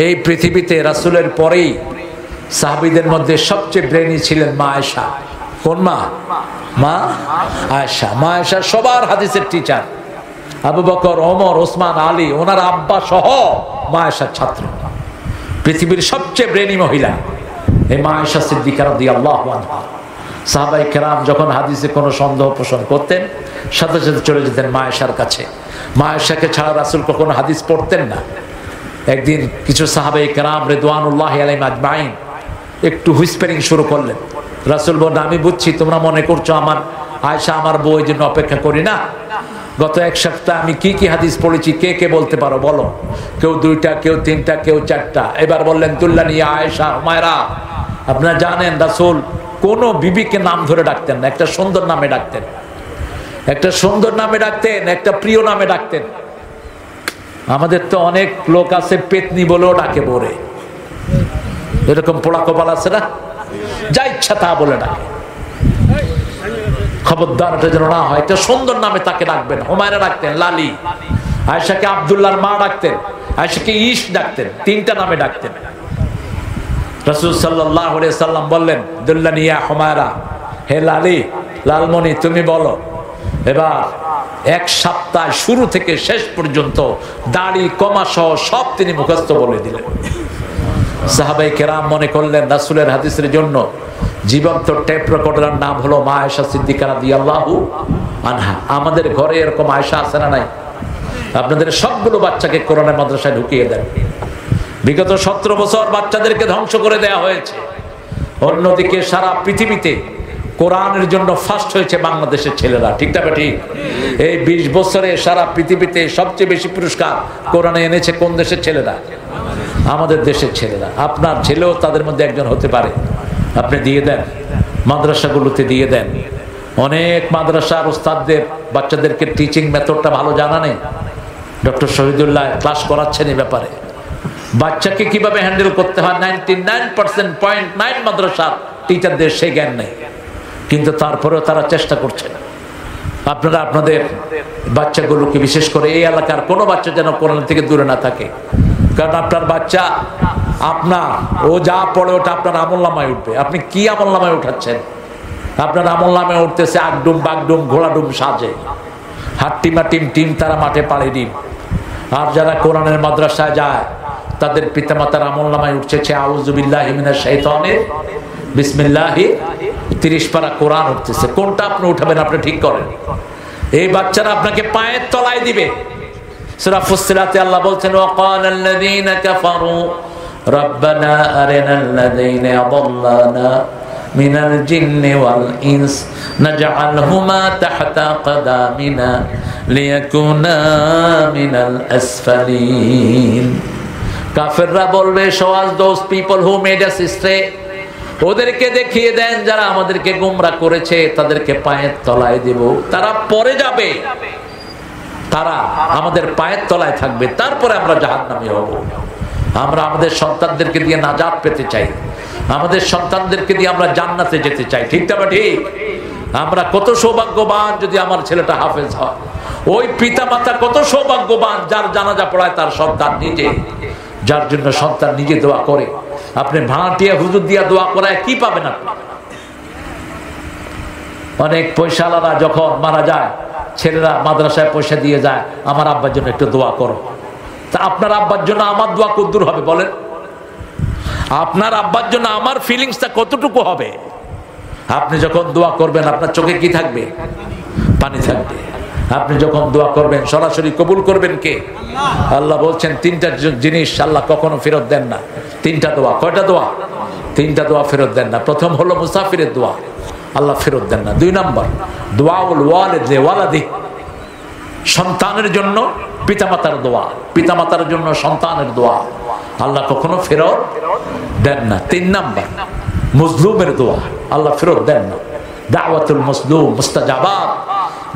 Speaker 1: এই পৃথিবীতে রাসূলের পরেই সাহাবীদের মধ্যে সবচেয়ে ব্রেনি ছিলেন মা আয়েশা। কোন মা? মা আয়েশা। মা আয়েশা সবার হাদিসের টিচার। আবু বকর, ওমর, ওসমান, আলী, ওনার আব্বা সহ মা আয়েশার ছাত্র। পৃথিবীর সবচেয়ে ব্রেনি মহিলা এই মা আয়েশা সিদ্দিকা রাদিয়াল্লাহু আনহা। সাহাবায়ে কেরাম যখন হাদিসে কোনো সন্দেহ পোষণ করতেন, সাথে সাথে চলে যেতেন মা আয়েশার কাছে। মা আয়েশাকে ছাড়া রাসূল কখনো হাদিস পড়তেন না। একদিন কিছু সাহাবায়ে কেরাম রিদওয়ানুল্লাহি আলাইহিম আজমাইন একটু হুইসপারিং শুরু করলেন। রাসূল বললেন, আমি বুঝছি তোমরা মনে করছো আমার আয়েশা আমার বউ, এই জন্য অপেক্ষা করি না। গত 1 সপ্তাহ আমি কি কি হাদিস পড়েছি কে কে বলতে পারো বলো? কেউ 2টা, কেউ 3টা, কেউ 4টা। এবার বললেন, তুল্লানি আয়েশা হুমায়রা। আপনারা জানেন রাসূল কোন বিবিকে নাম ধরে ডাকতেন না, একটা সুন্দর নামে ডাকতেন, একটা সুন্দর নামে ডাকতেন, একটা প্রিয় নামে ডাকতেন। আমাদের তো অনেক লোক আছে পেতনি বলেও ডাকে বরে, এরকম পোড়া কপাল আছে না, যা ইচ্ছা তা বলে ডাকে। খবরদার এটা যেন না হয়, একটা সুন্দর নামে তাকে ডাকবেন। হুমায়রা ডাকতেন লালি, আয়েশাকে আব্দুল্লাহর মা ডাকতেন, আয়েশাকে ইশ ডাকতেন, 3টা নামে ডাকতেন। রাসূল সাল্লাল্লাহু আলাইহি সাল্লাম বললেন, দুল্লানি ইয়া হুমায়রা, হে লালি, লালমণি তুমি বলো। এবার 1 সপ্তাহ শুরু থেকে শেষ পর্যন্ত দাড়ি কমা সহ সব তিনি মুখস্থ বলে দিলেন। সাহাবায়ে কেরাম মনে করলেন রাসূলের হাদিসের জন্য জীবন্ত টেপ রেকর্ডারের নাম হলো মা আয়েশা সিদ্দিকা রাদিয়াল্লাহু আনহা। আমাদের ঘরে এরকম আয়েশা আছে না নাই? আপনাদের সবগুলো বাচ্চাকে কোরআনের মাদ্রাসায় ঢুকিয়ে দেন। বিগত 17 বছর বাচ্চাদেরকে ধ্বংস করে দেওয়া হয়েছে। অন্যদিকে সারা পৃথিবীতে কোরআনের জন্য ফার্স্ট হয়েছে বাংলাদেশের ছেলেরা, ঠিক না ঠিক? এই 20 বছরে সারা পৃথিবীতে সবচেয়ে বেশি পুরস্কার কোরআনে এনেছে কোন দেশের ছেলেরা? আমাদের দেশের ছেলেরা। আপনার ছেলেও তাদের মধ্যে একজন হতে পারে। আপনি দিয়ে দেন, মাদ্রাসাগুলোতে দিয়ে দেন। অনেক মাদ্রাসার ওস্তাদদের বাচ্চাদেরকে টিচিং মেথডটা ভালো জানা নেই। ডক্টর শহীদুল্লাহ ক্লাস করাচ্ছেন এই ব্যাপারে। বাচ্চাকে কিভাবে হ্যান্ডেল করতে হয় 99.9 মাদ্রাসার টিচারদের সেই জ্ঞান নেই, কিন্তু তারপরেও তারা চেষ্টা করছেন। আপনারা আপনাদের বাচ্চাগুলোকে, বিশেষ করে এই এলাকার কোনো বাচ্চা যেন কোরআন থেকে দূরে না থাকে, কারণ আপনার বাচ্চা আপনার ও যা পড়ে ওটা আপনার আমলনামায় উঠবে। আপনি কি আমলনামায় উঠাচ্ছেন? আপনার আমলনামায় উঠতেছে আগডুম বাগডুম ঘোড়াডুম সাজে, হাট্টিমা টিম টিম তারা মাঠে পাড়ে ডিম। আর যারা কোরআনের মাদ্রাসায় যায় তাদের পিতামাতার আমলনামায় উঠছে আউযু বিল্লাহি মিনাশ শাইতানির বিসমিল্লাহি 30 পারা কোরআন উঠতেছে। কোনটা আপনি উঠাবেন? আপনি ঠিক করেন। এই বাচ্চারা আপনাকে পায়ের তলায় দিবে। সূরা ফুসসিলাতে আল্লাহ বলছেন ওয়াকালাল্লাযীনা কাফারু রাব্বানা আরিনাল্লাযীনা আযাল্লানা মিনাল জিন্নি ওয়াল ইনস নাজআলহুমা তাহতা কদামিনা লিয়াকুনা মিনাল আসফালিন। কাফেররা বলবে, show us those people who made us stray, ওদেরকে দেখিয়ে দেন যারা আমাদেরকে গোমরা করেছে, তাদেরকে পায়ের তলায় দেব। তারা পরে যাবে, তারা আমাদের পায়ের তলায় থাকবে, তারপরে আমরা জাহান্নামী হব। আমরা আমাদের সন্তানদেরকে দিয়ে নাজাত পেতে চাই, আমাদের সন্তানদেরকে দিয়ে আমরা জান্নাতে যেতে চাই। ঠিক না ঠিক? আমরা কত সৌভাগ্যবান যদি আমার ছেলেটা হাফেজ হয়। ওই পিতা মাতা কত সৌভাগ্যবান যার জানাজা পড়ায় তার সন্তান নিজে, যার জন্য সন্তান নিজে দোয়া করে। আপনি ভাড়াটিয়া হুজুর দিয়া দোয়া করায় কি পাবেন? আপনি অনেক পয়সাওয়ালারা যখন মারা যায়, ছেলেরা মাদ্রাসায় পয়সা দিয়ে যায়, আমার আব্বার জন্য একটু দোয়া করো। তা আপনার আব্বার জন্য আমার দোয়া কতদূর হবে বলেন? আপনার আব্বার জন্য আমার ফিলিংসটা কতটুকু হবে? আপনি যখন দোয়া করবেন আপনার চোখে কি থাকবে? পানি থাকবে। আপনি যখন দোয়া করবেন সরাসরি কবুল করবেন কে? আল্লাহ বলছেন 3টা জিনিস আল্লাহ কখনো ফেরত দেন না। 3টা দোয়া। কয়টা দোয়া? 3টা দোয়া ফেরত দেন না। প্রথম হলো মুসাফিরের দোয়া, আল্লাহ ফেরত দেন না। 2 নম্বর দুআউল ওয়ালিদ লিওয়ালাদি, সন্তানের জন্য পিতামাতার দোয়া, পিতামাতার জন্য সন্তানের দোয়া আল্লাহ কখনো ফেরত দেন না। 3 নম্বর মজলুমের দোয়া আল্লাহ ফেরত দেন না। দাওয়াতুল মজলুম মুস্তাজাবাত,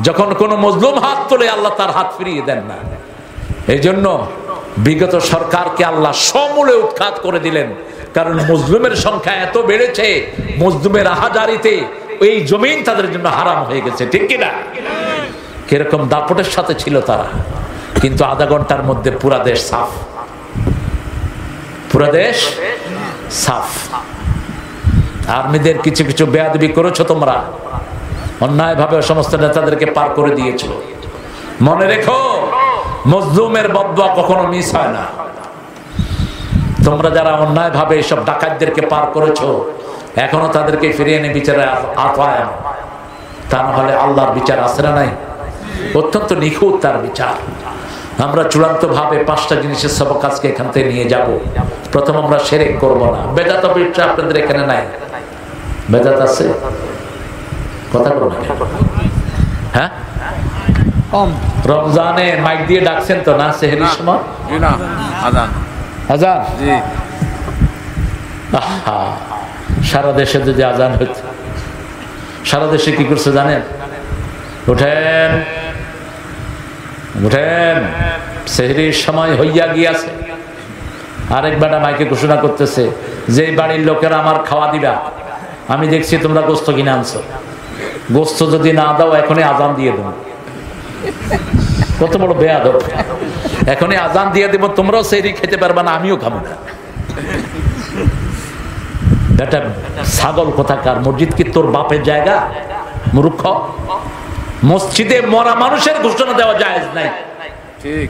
Speaker 1: যখন কোন মজলুম হাত তোলে আল্লাহ তার হাত ফিরিয়ে দেন না। এই জন্য বিগত সরকারকে আল্লাহ সমূলে উৎখাত করে দিলেন, কারণ মজলুমের সংখ্যা এত বেড়েছে, মজলুমের আহাজারিতে এই জমিন তাদের জন্য হারাম হয়ে গেছে। ঠিক কিনা? কিরকম দাপটের সাথে ছিল তারা, কিন্তু আধা ঘন্টার মধ্যে পুরা দেশ সাফ, পুরা দেশ সাফ। আর্মিদের কিছু কিছু বেয়াদবি করেছো তোমরা, অন্যায় ভাবে সমস্ত নেতাদেরকে পার করে দিয়েছিল। মনে রেখো, মজলুমের বদদোয়া কখনো মিস হয় না। তোমরা যারা অন্যায় ভাবে এইসব ডাকাতদেরকে পার করেছো, এখনো তাদেরকে ফিরিয়ে এনে বিচারে আওতায় আনো, তা না হলে আল্লাহর বিচার আছে না নাই? অত্যন্ত নিখুঁত তার বিচার। আমরা চূড়ান্ত ভাবে 5টা জিনিসের সবক আজকে এখান থেকে নিয়ে যাব। প্রথম, আমরা শিরক করব না। বেদাত বিচার আপনাদের এখানে নাই? বেদাত আছে? কথা বলো না। হ্যাঁ, রমজানে মাইক দিয়ে ডাকছেন তো না? সেহরির সময় আজান, আজান জি। আহা, সারা দেশে যদি আজান হইত, সারা দেশে কি করছে জানেন? উঠেন উঠেন, সেহরির সময় হইয়া গিয়াছে। আরেক বেটা মাইকে ঘোষণা করতেছে, যে বাড়ির লোকেরা আমার খাওয়া দিবা, আমি দেখছি তোমরা গোস্ত কিনে আনছো, গোস্ত যদি না দাও এখনই আজান দিয়ে দেবো। কত বড় বেয়াদব! এখনই আজান দিয়ে দেবো, তোমরাও সেহরি খেতে পারবে না, আমিও খাবো না। বেটা ছাগল কোথাকার! মসজিদ কি তোর বাপের জায়গা? মূর্খ! মসজিদে মরা মানুষের ঘোষণা দেওয়া জায়েজ নাই। ঠিক।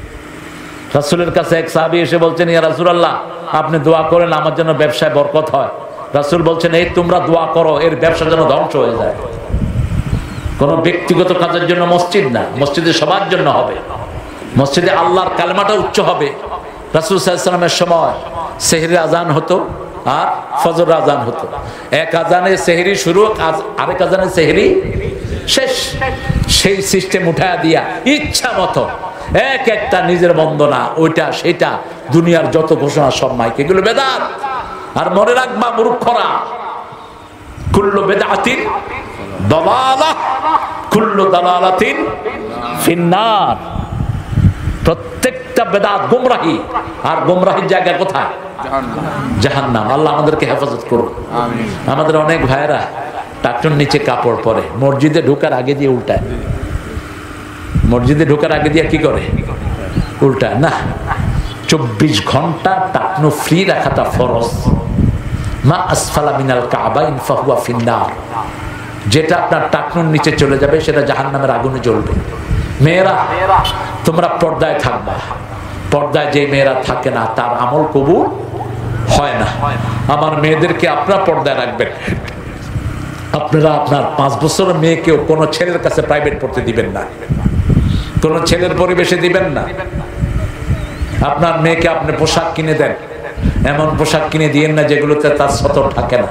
Speaker 1: রাসূলের কাছে এক সাহাবী এসে বলছেন, ইয়া রাসূলুল্লাহ, আপনি দোয়া করেন আমার জন্য ব্যবসায় বরকত হয়। রাসূল বলছেন, এই তোমরা দোয়া করো এর ব্যবসা যেন ধ্বংস হয়ে যায়। কোন ব্যক্তিগত কাজের জন্য মসজিদ না, মসজিদে সবার জন্য হবে। মসজিদে আল্লাহর কালেমাটা উচ্চ হবে। রাসূল সাল্লাল্লাহু আলাইহি ওয়াসাল্লামের সময় সেহরির আজান হতো আর ফজর আজান হতো। এক আজানে সেহরি শুরু, আরেক আজানে সেহরি শেষ। সেই সিস্টেম উঠায়া দিয়া ইচ্ছা মতো এক একটা নিজের বন্দনা ওইটা সেটা দুনিয়ার যত ঘোষণা সব মাইক, এগুলো বেদাত। আর মনে রাখবা মূর্খরা, কুল্লু বেদাতিন দালালাহ কুল্লু দালালাতিন ফিন্নার। প্রত্যেকটা বেদাত গোমরাহি, আর গোমরাহির জায়গা কোথায়? জাহান্নাম। আল্লাহ আমাদেরকে হেফাজত করুন। আমাদের অনেক ভাইরা টাকটুর নিচে কাপড় পরে, মসজিদে ঢোকার আগে দিয়ে উল্টায়। মসজিদে ঢোকার আগে দিয়ে কি করে? উল্টায় না। 24 ঘন্টা টাকনু ফ্রি রাখাটা ফরজ। মা আসফালা মিনাল কাবাইন ফাহুয়া ফিন্নার। যেটা আপনার টাকনুর নিচে চলে যাবে সেটা জাহান্নামের আগুনে জ্বলবে। মেয়েরা তোমরা পর্দায় থাকবা। পর্দায় যে মেয়েরা থাকে না তার আমল কবুল হয় না। আমার মেয়েদেরকে আপনারা পর্দায় রাখবেন। আপনারা আপনার 5 বছরের মেয়েকেও কোনো ছেলের কাছে প্রাইভেট পড়তে দিবেন না, কোনো ছেলের পরিবেশে দিবেন না। আপনার মেয়েকে আপনি পোশাক কিনে দেন, এমন পোশাক কিনে দিয়েন না যেগুলোতে তার সতর থাকে না।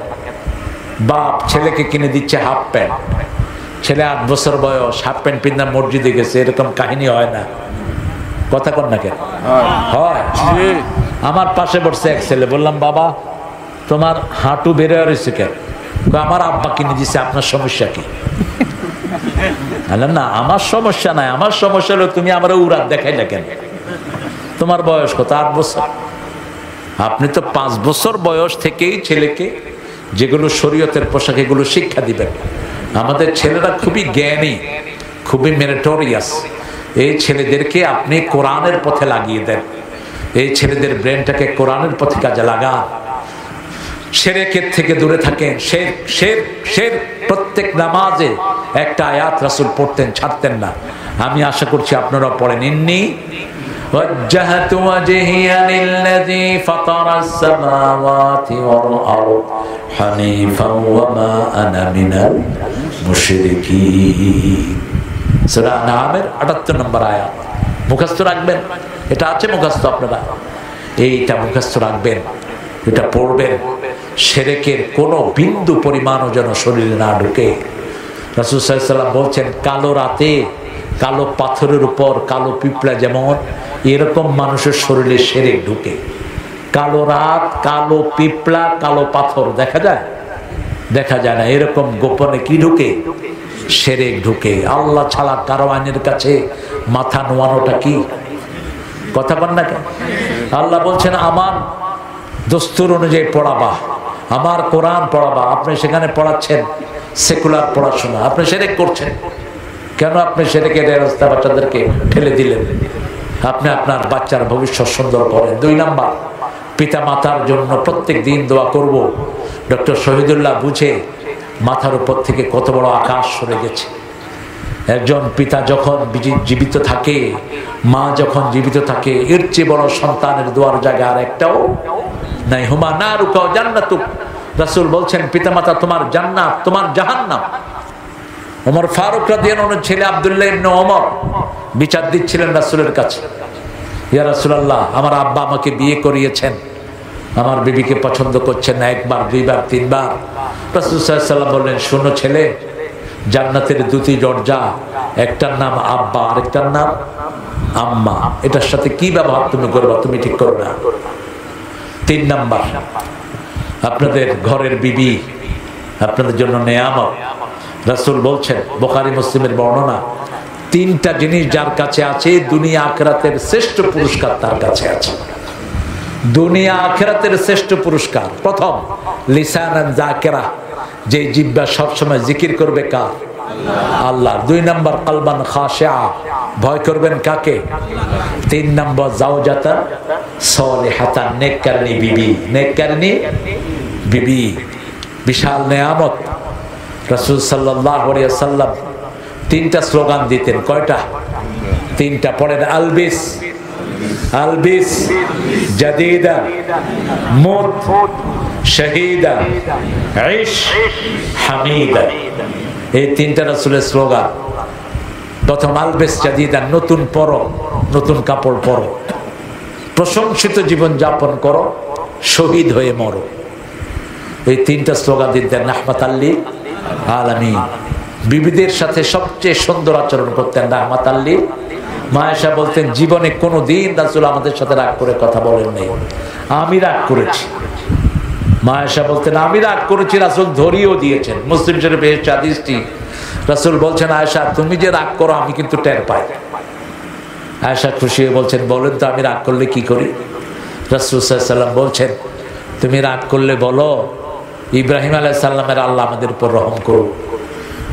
Speaker 1: বাপ ছেলেকে কিনে দিচ্ছে হাফ প্যান্ট, ছেলে 8 বছর বয়স হাফ প্যান্ট পিন্ধা মসজিদে গেছে, এরকম কাহিনী হয় না? কথা কন না কেন? হয়। আমার পাশে বসছে এক ছেলে, বললাম বাবা তোমার হাঁটু বেড়ে রয়েছে কেন? আমার আব্বা কিনে দিচ্ছে, আপনার সমস্যা কি? না আমার সমস্যা নাই, আমার সমস্যা হলো তুমি আমার উড়াত দেখাই না কেন? তোমার বয়স কত? 8 বছর। আপনি তো 5 বছর বয়স থেকেই ছেলেকে যেগুলো শরীয়তের পোশাক এগুলো শিক্ষা দিবেন। আমাদের ছেলেরা খুবই জ্ঞানী, খুবই মেরিটোরিয়াস। এই ছেলেদেরকে আপনি কোরআনের পথে লাগিয়ে দেন। এই ছেলেদের ব্রেনটাকে কোরআনের পথে কাজে লাগান। শিরকের থেকে দূরে থাকেন। শের প্রত্যেক নামাজে একটা আয়াত রাসূল পড়তেন, ছাড়তেন না। আমি আশা করছি আপনারা পড়েন। ইন্নী ওয়াজ্জাহতু ওয়াজহিয়া লিল্লাযী ফাতারাস সামাওয়াতি ওয়াল আরদ হানিফান ওয়া মা আনা মিনাল মুশরিকিন। সূরা আনআমের 78 নম্বর আয়াত মুখস্থ রাখবেন। এটা আছে মুখস্থ, আপনারা এইটা মুখস্থ রাখবেন, এটা পড়বেন। শিরকের কোনো বিন্দু পরিমাণও যেন শরীরে না ঢুকে। রাসূল সাল্লাল্লাহু আলাইহি ওয়াসাল্লাম বলছেন, কালো রাতে কালো পাথরের উপর কালো পিঁপড়া যেমন, এরকম মানুষের শরীরে শিরক ঢুকে। কালো রাত, কালো পিঁপড়া, কালো পাথর দেখা যায়? দেখা যায় না। এরকম গোপনে কি ঢুকে? শিরক ঢুকে। আল্লাহ ছাড়া কারো আইনের কাছে মাথা নোয়ানোটা কি? কথা বল না কেন? আল্লাহ বলছেন আমার দস্তুর অনুযায়ী পড়াবা, আমার কোরআন পড়াবা। আপনি সেখানে পড়াচ্ছেন সেকুলার পড়াশোনা, আপনি শিরক করছেন। কেন আপনি শিরকের রাস্তা বাচ্চাদেরকে ঠেলে দিলেন? আপনি আপনার বাচ্চার ভবিষ্যৎ সুন্দর করেন। 2 নাম্বার, পিতা মাতার জন্য প্রত্যেক দিন দোয়া করব। ডক্টর শহীদুল্লাহ বুঝে মাথার উপর থেকে কত বড় আকাশ সরে গেছে। একজন পিতা যখন জীবিত থাকে, মা যখন জীবিত থাকে, এর চেয়ে বড় সন্তানের দোয়ার জায়গা আর একটাও নাই। হুমা নারুকা ওয়া জান্নাতুক। রাসূল বলছেন পিতামাতা তোমার জান্নাত, তোমার জাহান্নাম। ওমর ফারুক রাদিয়াল্লাহু আনহু ছেলে আব্দুল্লাহ ইবনে ওমর বিচার দিচ্ছিলেন রাসূলের কাছে। ইয়া রাসূলুল্লাহ, আমার আব্বা আমাকে বিয়ে করিয়েছেন, আমার বিবিকে পছন্দ করছেন না, 1 বার 2 বার 3 বার। রাসূল সাল্লাল্লাহু আলাইহি ওয়াসাল্লাম বললেন, শোনো ছেলে, জান্নাতের 2টি দরজা, একটার নাম আব্বা, আরেকটার নাম আম্মা। এটার সাথে কি ব্যবহার তুমি করবা তুমি ঠিক করো না। 3 নাম্বার, আপনাদের ঘরের বিবি আপনাদের জন্য নেয়ামত। রাসূল বলছেন, বুখারী মুসলিমের বর্ণনা, 3টা জিনিস যার কাছে আছে দুনিয়া আখিরাতের শ্রেষ্ঠ পুরস্কার তার কাছে আছে। দুনিয়া আখিরাতের শ্রেষ্ঠ পুরস্কার। প্রথম, লিসানান যাকিরা, যে জিহ্বা সব সময় জিকির করবে কার? আল্লাহ। 2 নাম্বার, কলবান খাশিআ, ভয় করবেন কাকে? 3 নাম্বার, জাওজাতান সালিহাতান, নেককারিনী বিবি। নেককারিনী বিবি বিশাল নেয়ামত। রাসূল সাল্লাল্লাহু আলাইহি ওয়াসাল্লাম 3টা স্লোগান দিতেন। কয়টা? 3টা। পড়েন, আলবিস আলবিস জাদিদা মুত শাহিদা ইশ হামিদা। এই 3টা রাসূলের স্লোগান। প্রথম, আলবিস জাদিদা, নতুন পরো, নতুন কাপড় পরো, প্রশংসিত জীবন যাপন করো, শহীদ হয়ে মরো। এই 3টা স্লোগান দিতেন রাহমাতাল লিল আলামিন। বিবিদের সাথে সবচেয়ে সুন্দর আচরণ করতেন রাহমাতাল লিল। মা আয়েশা বলতেন জীবনে কোনোদিন রাসূল আমাদের সাথে রাগ করে কথা বলেন নাই, আমি রাগ করেছি। মা আয়েশা বলতেন আমি রাগ করেছি, রাসূল ধরিয়েও দিয়েছেন। মুসলিম শরীফে এসেছে হাদিসটি, রাসূল বলছেন আয়েশা তুমি যে রাগ করো আমি কিন্তু টের পাই। আয়েশা খুশি হয়ে বলছেন বলেন তো আমি রাগ করলে কি করি? রাসূল সাল্লাল্লাহু আলাইহি ওয়াসাল্লাম বলছেন তুমি রাগ করলে বলো ইব্রাহিম আলাইহিস সালামের আল্লাহ আমাদের উপর রহম করুক,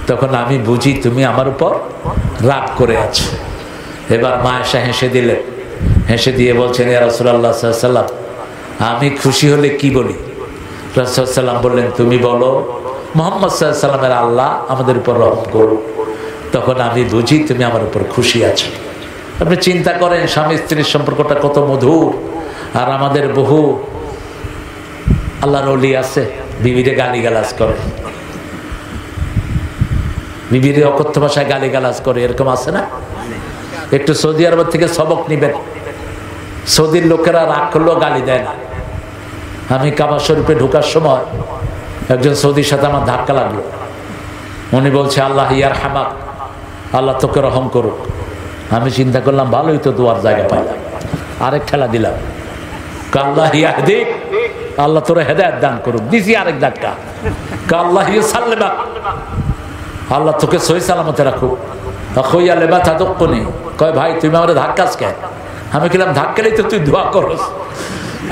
Speaker 1: তখন আমি বুঝি তুমি আমার উপর রাগ করে আছো। এবার মা আয়েশা হেসে দিলেন, হেসে দিয়ে বলছেন ইয়া রাসূলুল্লাহ সাল্লাল্লাহু আলাইহি ওয়াসাল্লাম আমি খুশি হলে কি বলি? রাসূল সাল্লাল্লাহু আলাইহি ওয়াসাল্লাম বললেন তুমি বলো মুহাম্মদ সাল্লাল্লাহু আলাইহি ওয়াসাল্লামের আল্লাহ আমাদের উপর রহম করুক, তখন আমি বুঝি তুমি আমার উপর খুশি আছো। আপনি চিন্তা করেন স্বামী স্ত্রীর সম্পর্কটা কত মধুর। আর আমাদের বহু আল্লাহর ওলি আছে বিবিরে গালিগালাজ করে, বিবিরে অকথ্য ভাষায় গালিগালাজ করে, এরকম আছে না? একটু সৌদি আরব থেকে সবক নিবেন। সৌদির লোকেরা রাগ করলেও গালি দেয় না। আমি কাবা শরীফে ঢোকার সময় একজন সৌদির সাথে আমার ধাক্কা লাগলো। উনি বলছে আল্লাহ ইয়ার হামাক, আল্লাহ তোকে রহম করুক। আমি চিন্তা করলাম ভালোই তো দোয়ার জায়গা পাইলাম, আরেক ঠেলা দিলাম আল্লাহ ইয়াহদিক, আল্লাহ তোরা হেদায়েত দান করুক। দিছি আরেক ধাক্কা আল্লাহ ইউসাল্লিমাক, আল্লাহ তোকে সহি সালামতে রাখুক। কইয়া লেবা তাদক্কুনি, কয় ভাই তুমি আমারে ধাক্কাস কেন? আমি বললাম ধাক্কালেই তো তুই দোয়া করস,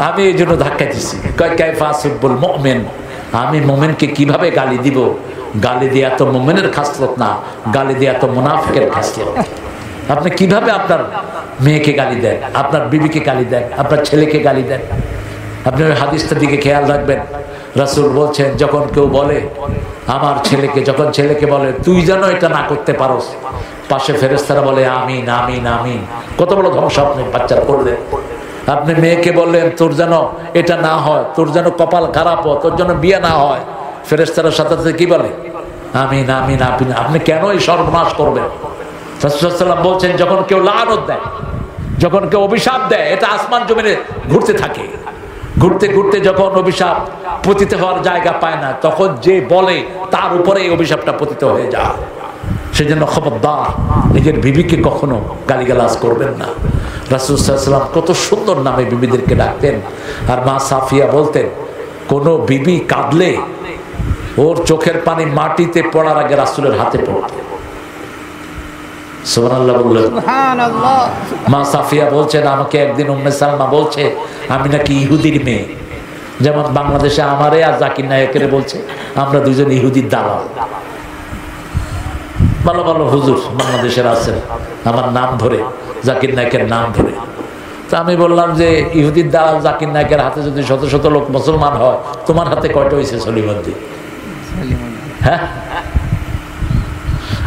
Speaker 1: আমি এই জন্য ধাক্কা দিছি। কয় কাইফা আসুবুল মুমিন, আমি মুমিনকে কিভাবে গালি দিব? গালি দেয়া তো মুমিনের খাসলত না, গালি দেয়া তো মুনাফিকের খাসলত। আপনি কিভাবে আপনার মেয়েকে গালি দেন, আপনার বিবিকে গালি দেন, আপনার ছেলেকে গালি দেন? আপনি ওই হাদিসটার দিকে খেয়াল রাখবেন। রাসূল বলছেন যখন কেউ বলে আমার ছেলেকে, যখন ছেলেকে বলে তুই যেন এটা না করতে পারোস, পাশে ফেরেশতারা বলে আমিন আমিন আমিন। কত বড় ধ্বংস আপনি বাচ্চার করলেন। আপনি মেয়েকে বললেন তোর যেন এটা না হয়, তোর যেন কপাল খারাপ হয়, তোর যেন বিয়ে না হয়, ফেরেশতারা সাথে সাথে কি বলে আমিন আমিন আমিন। আপনি কেন এই সর্বনাশ করবেন? রাসূল সাল্লাল্লাহু আলাইহি ওয়াসাল্লাম বলছেন যখন কেউ লানত দেয়, যখন কেউ অভিশাপ দেয়, এটা আসমান জমিনে ঘুরতে থাকে, ঘুরতে ঘুরতে যখন অভিশাপ পতিত হওয়ার জায়গা পায় না, তখন যে বলে তার উপরে এই অভিশাপটা পতিত হয়ে যায়। সেজন্য খবরদার নিজের বিবিকে কখনো গালিগালাজ করবেন না। রাসূল সাল্লাল্লাহু আলাইহি ওয়াসাল্লাম কত সুন্দর নামে বিবিদেরকে ডাকতেন। আর মা সাফিয়া বলতেন কোনো বিবি কাঁদলে ওর চোখের পানি মাটিতে পড়ার আগে রাসূলের হাতে পড়ত। সুবহানাল্লাহ বললেন। সুবহানাল্লাহ। মা সাফিয়া বলছেন আমাকে একদিন উম্মে সালমা বলছে আমি নাকি ইহুদির মেয়ে, যেমন বাংলাদেশে আমারে আর জাকির নায়েকের বলছে আমরা দুইজন ইহুদির দালাল। ভালো ভালো হুজুর বাংলাদেশের আছেন আমার নাম ধরে, জাকির নায়েকের নাম ধরে। তো আমি বললাম যে ইহুদির দালাল জাকির নায়েকের হাতে যদি শত শত লোক মুসলমান হয়, তোমার হাতে কয়টা হয়েছে সলিমুদ্দিন? হ্যাঁ,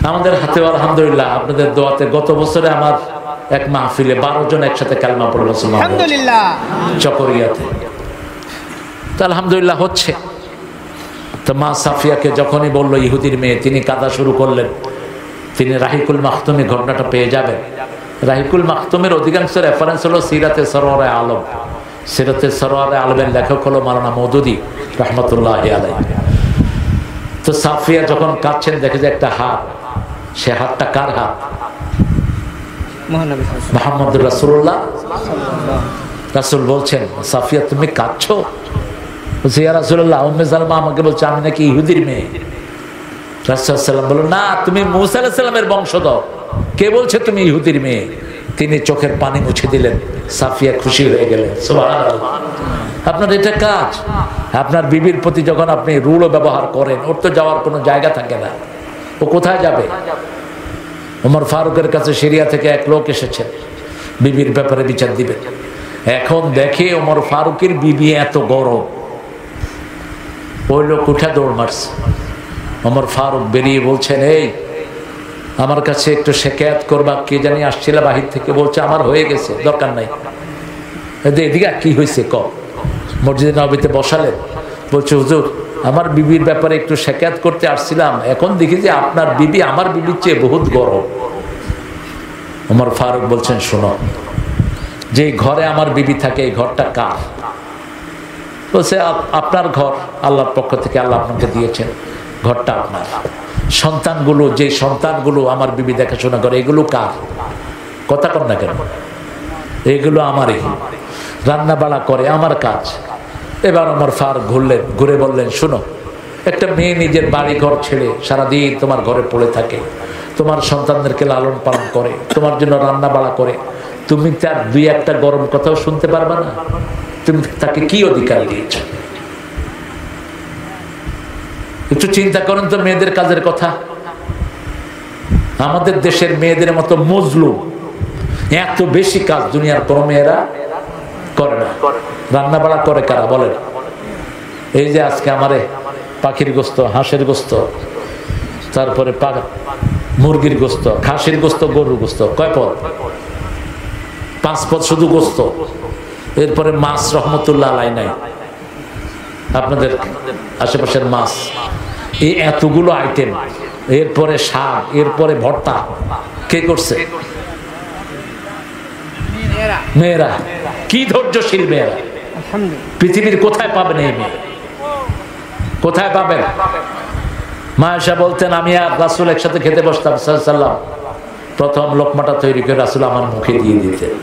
Speaker 1: আমাদের হাতে আলহামদুলিল্লাহ আপনাদের দোয়াতে গত বছরে আমার এক মাহফিলে 12 জন একসাথে কালেমা পড়ল আলহামদুলিল্লাহ চকরিয়াতে। তো আলহামদুলিল্লাহ হচ্ছে। তো মা সাফিয়াকে যখনই বললো ইহুদির মেয়ে, তিনি কাঁদা শুরু করলেন। তিনি রাহিকুল মাখতুমি ঘটনাটা পেয়ে যাবেন। রাহিকুল মাখতুমের অধিকাংশ রেফারেন্স হলো সিরাতে সরওয়ারে আলম। সিরাতে সরওয়ারে আলমের লেখক হলো মাওলানা মওদুদী রাহমাতুল্লাহি আলাইহি। তো সাফিয়া যখন কাঁদছেন দেখে যে একটা হাত, সে হাতটা কার হাত? মুহাম্মদুর রাসূলুল্লাহ। রাসূল বলছেন সাফিয়া তুমি কাঁদছো? বলছে ইয়া রাসূলুল্লাহ উম্মে সালমা আমাকে বলছে আমি নাকি ইহুদির মেয়ে। রাসূল সাল্লাল্লাহু আলাইহি ওয়াসাল্লাম বললেন না তুমি মূসা আলাইহিস সালামের বংশধর, কে বলছে তুমি ইহুদির মেয়ে? তিনি চোখের পানি মুছে দিলেন। সাফিয়া খুশি হয়ে গেলেন। সুবহানাল্লাহ। আপনার এটা কাজ। আপনার বিবির প্রতি যখন আপনি রুলও ব্যবহার করেন, ওর তো যাওয়ার কোনো জায়গা থাকে না, ও কোথায় যাবে? ওমর ফারুকের কাছে সিরিয়া থেকে এক লোক এসেছেন বিবির ব্যাপারে বিচার দিবেন। এখন দেখে ওমর ফারুকের বিবি এত গরম, ওই লোক উঠে দৌড় মারছে। ওমর ফারুক বেরিয়ে বলছেন এই আমার কাছে একটু শিকায়াত করবা, কে জানি আসছিল বাহির থেকে, বলছে আমার হয়ে গেছে, দরকার নাই। এদিকে কি হয়েছে ক? মসজিদে নববীতে বসালেন, বলছে হুজুর আমার বিবির ব্যাপারে একটু শিকায়াত করতে আসছিলাম, এখন দেখি যে আপনার বিবি আমার বিবির চেয়ে বহুত গরম। ওমর ফারুক বলছেন শোনো, যে ঘরে আমার বিবি থাকে এই ঘরটা কার? বলছে আপনার ঘর, আল্লাহর পক্ষ থেকে আল্লাহ আপনাকে দিয়েছেন, ঘরটা আপনার। সন্তানগুলো, যে সন্তানগুলো আমার বিবি দেখাশোনা করে, এগুলো কার? কথা কর না কেন? এগুলো আমারই, রান্না বাড়া করে, আমার কাজ। এবার আমার ফারুক ঘুরে বললেন, শোনো, একটা মেয়ে নিজের বাড়ি ঘর ছেড়ে সারাদিন তোমার ঘরে পড়ে থাকে, তোমার সন্তানদেরকে লালন পালন করে, তোমার জন্য রান্না বাড়া করে, তুমি তার দুই একটা গরম কথাও শুনতে পারবা না? তুমি তাকে কি অধিকার দিয়েছ? একটু চিন্তা করেন তো মেয়েদের কাজের কথা। আমাদের দেশের মেয়েদের মতো মজলুম এত বেশি কাজ দুনিয়ার কোন মেয়েরা করে না। রান্না বাড়া করে কারা বলেন? এই যে আজকে আমারে পাখির গোস্ত, হাঁসের গোস্ত, তারপরে মুরগির গোস্ত, খাসির গোস্ত, গরুর গোস্ত, কয় পদ? 5 পদ শুধু গোস্ত। এরপরে মাছ রহমতুল্লাহ আলাই নাই, আপনাদের আশেপাশের মাছ, এই এতগুলো আইটেম, এরপরে শাক, এরপরে ভর্তা, কে করছে? মেয়েরা। কি ধৈর্যশীল মেয়েরা! পৃথিবীর কোথায় পাবেন এই মেয়ে? কোথায় পাবেন? মা আয়েশা বলতেন, আমি আর রাসূল একসাথে খেতে বসতাম সাল্লাল্লাহু, প্রথম লোকমাটা তৈরি করে রাসূল আমার মুখে দিয়ে দিতেন।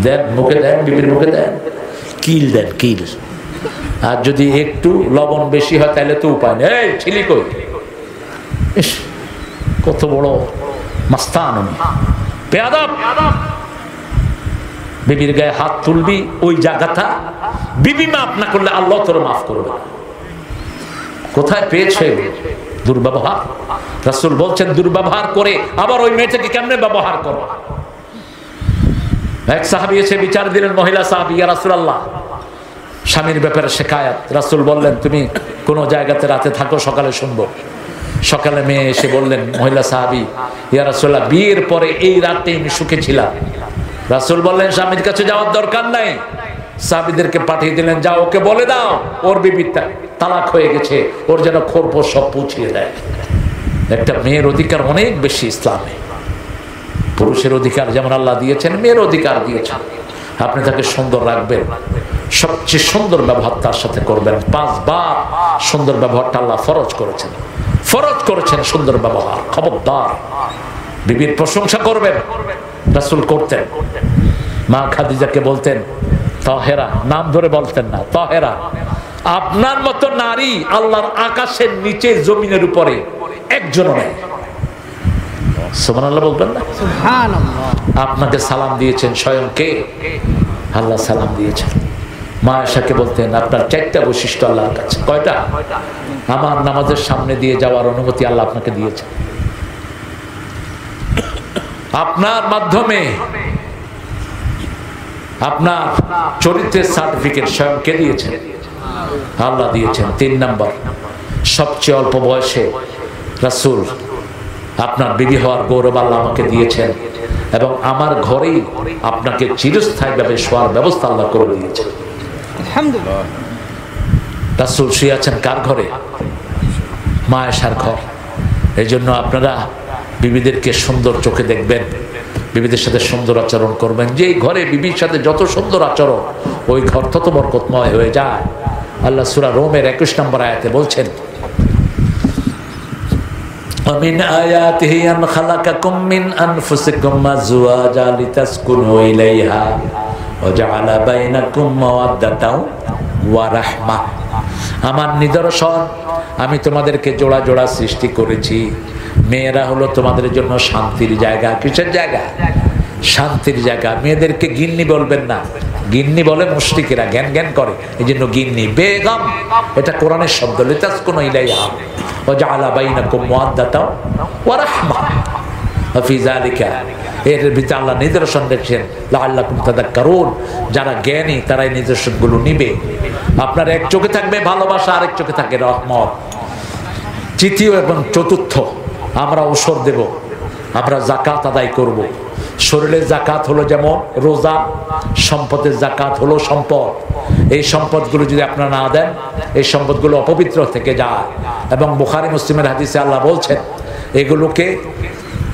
Speaker 1: দেন, মুখে দেন, বিবির মুখে দেন, কিল দেন, কিল। আর যদি একটু লবণ বেশি হয় তাহলে তো উপায় নেই, এই ছিলি কই? ইস, কত বড় মাস্তান উনি, বেয়াদব! বিবির গায়ে হাত তুলবি, ওই জায়গাটা বিবি মাফ না করলে আল্লাহ তোর মাফ করবে। কোথায় পেয়েছে দুর্ব্যবহার? রাসূল বলছেন, দুর্ব্যবহার করে আবার ওই মেয়েটাকে কেমনে ব্যবহার করো? এক সাহাবী এসে বিচার দিলেন, মহিলা সাহাবী, ইয়া রাসূলুল্লাহ, স্বামীর ব্যাপারে শিকায়াত। রাসূল বললেন, তুমি কোন জায়গাতে রাতে থাকো, সকালে শুনবো। সকালে মেয়ে এসে বললেন, মহিলা সাহাবী, ইয়া রাসূলুল্লাহ, বিয়ের পরে এই রাতে আমি সুখে ছিলাম। রাসূল বললেন, স্বামীর কাছে যাওয়ার দরকার নাই। সাহাবীদেরকে পাঠিয়ে দিলেন, যাও ওকে বলে দাও ওর বিবিটা তালাক হয়ে গেছে, ওর যেন খোরপোশ সব পৌঁছিয়ে দেয়। একটা মেয়ের অধিকার অনেক বেশি ইসলামে। পুরুষের অধিকার যেমন আল্লাহ দিয়েছেন, মেয়ের অধিকার দিয়েছেন। আপনি তাকে সুন্দর রাখবেন, সবচেয়ে সুন্দর ব্যবহার তার সাথে করবেন। 5 বার সুন্দর ব্যবহারটা আল্লাহ ফরজ করেছেন, ফরজ করেছেন সুন্দর ব্যবহার। খবরদার, বিবির প্রশংসা করবেন। রাসূল করতেন। মা খাদিজাকে বলতেন তাহেরা, নাম ধরে বলতেন না, তাহেরা। আপনার মতো নারী আল্লাহর আকাশের নিচে জমিনের উপরে একজনও নেই। সুবহানাল্লাহ বলবেন না? সুবহানাল্লাহ। আপনাকে সালাম দিয়েছেন স্বয়ং কে? আল্লাহ সালাম দিয়েছেন। মা আয়েশাকে বলতেন, আপনার 4টা বৈশিষ্ট্য আল্লাহর কাছে। কয়টা? আমার নামাজের সামনে দিয়ে যাওয়ার অনুমতি আল্লাহ আপনাকে দিয়েছেন। আপনার মাধ্যমে আপনার চরিত্রের সার্টিফিকেট স্বয়ং কে দিয়েছেন? আল্লাহ দিয়েছেন। 3 নাম্বার, সবচেয়ে অল্প বয়সে রাসূল আপনার বিবি হওয়ার গৌরব আল্লাহ আমাকে দিয়েছেন, এবং আমার ঘরেই আপনাকে চিরস্থায়ীভাবে শোয়ার ব্যবস্থা আল্লাহ করে দিয়েছেন। আলহামদুলিল্লাহ। রাসূল শুয়ে আছেন কার ঘরে? মা আয়েশার ঘর। এই জন্য আপনারা বিবিদেরকে সুন্দর চোখে দেখবেন, বিবিদের সাথে সুন্দর আচরণ করবেন। যে ঘরে বিবির সাথে যত সুন্দর আচরণ, ওই ঘর তত বরকতময় হয়ে যায়। আল্লাহ সূরা রোমের 21 নম্বর আয়াতে বলছেন, ومن آياته أن خلقكم من أنفسكم أزواجا لتسكنوا إليها وجعل بينكم مودة ورحمة। আমার নিদর্শন, আমি তোমাদেরকে জোড়া জোড়া সৃষ্টি করেছি। মেয়েরা হলো তোমাদের জন্য শান্তির জায়গা। কিসের জায়গা? শান্তির জায়গা। মেয়েদেরকে গিন্নি বলবেন না, গিন্নি বলে মুশরিকেরা, জ্ঞান জ্ঞান করে, এই জন্য গিন্নি। বেগম, এটা কোরআনের শব্দ। লিতাসকুনু ইলাইহা ওয়া জাআলা বাইনাকুম মুওয়াদ্দাতাও ওয়া রাহমা ওয়া ফি যালিকা, এর ভিতরে আল্লাহ নিদর্শন রেখেছেন লাআল্লাকুম তাযাক্কারুন। যারা জ্ঞানী তারা এই নিদর্শনগুলো নিবে। আপনার এক চোখে থাকবে ভালোবাসা, আরেক চোখে থাকবে রহমত। তৃতীয় এবং চতুর্থ, আমরা ওসর দেব, আমরা যাকাত আদায় করব। শরীরের যাকাত হলো যেমন রোজা, সম্পদের যাকাত হলো সম্পদ। এই সম্পদগুলো যদি আপনারা না দেন, এই সম্পদগুলো অপবিত্র থেকে যায়। এবং বুখারী মুসলিমের হাদিসে আল্লাহ বলছেন, এগুলোকে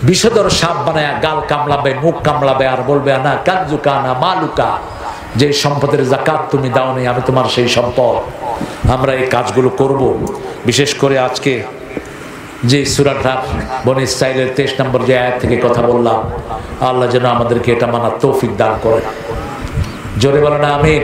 Speaker 1: বিষধর সাপ বানায় গাল কামড়াবে, মুখ কামড়াবে, আর বলবে না কানজুকা না মালুকা, যে সম্পদের যাকাত তুমি দাওনি, আমি তোমার সেই সম্পদ। আমরা এই কাজগুলো করব। বিশেষ করে আজকে যে সূরাটা বনী ইসরাঈলের 23 নম্বর যে আয়াত থেকে কথা বললাম, আল্লাহ যেন আমাদেরকে এটা মানার তৌফিক দান করেন। জোরে বলেন আমিন।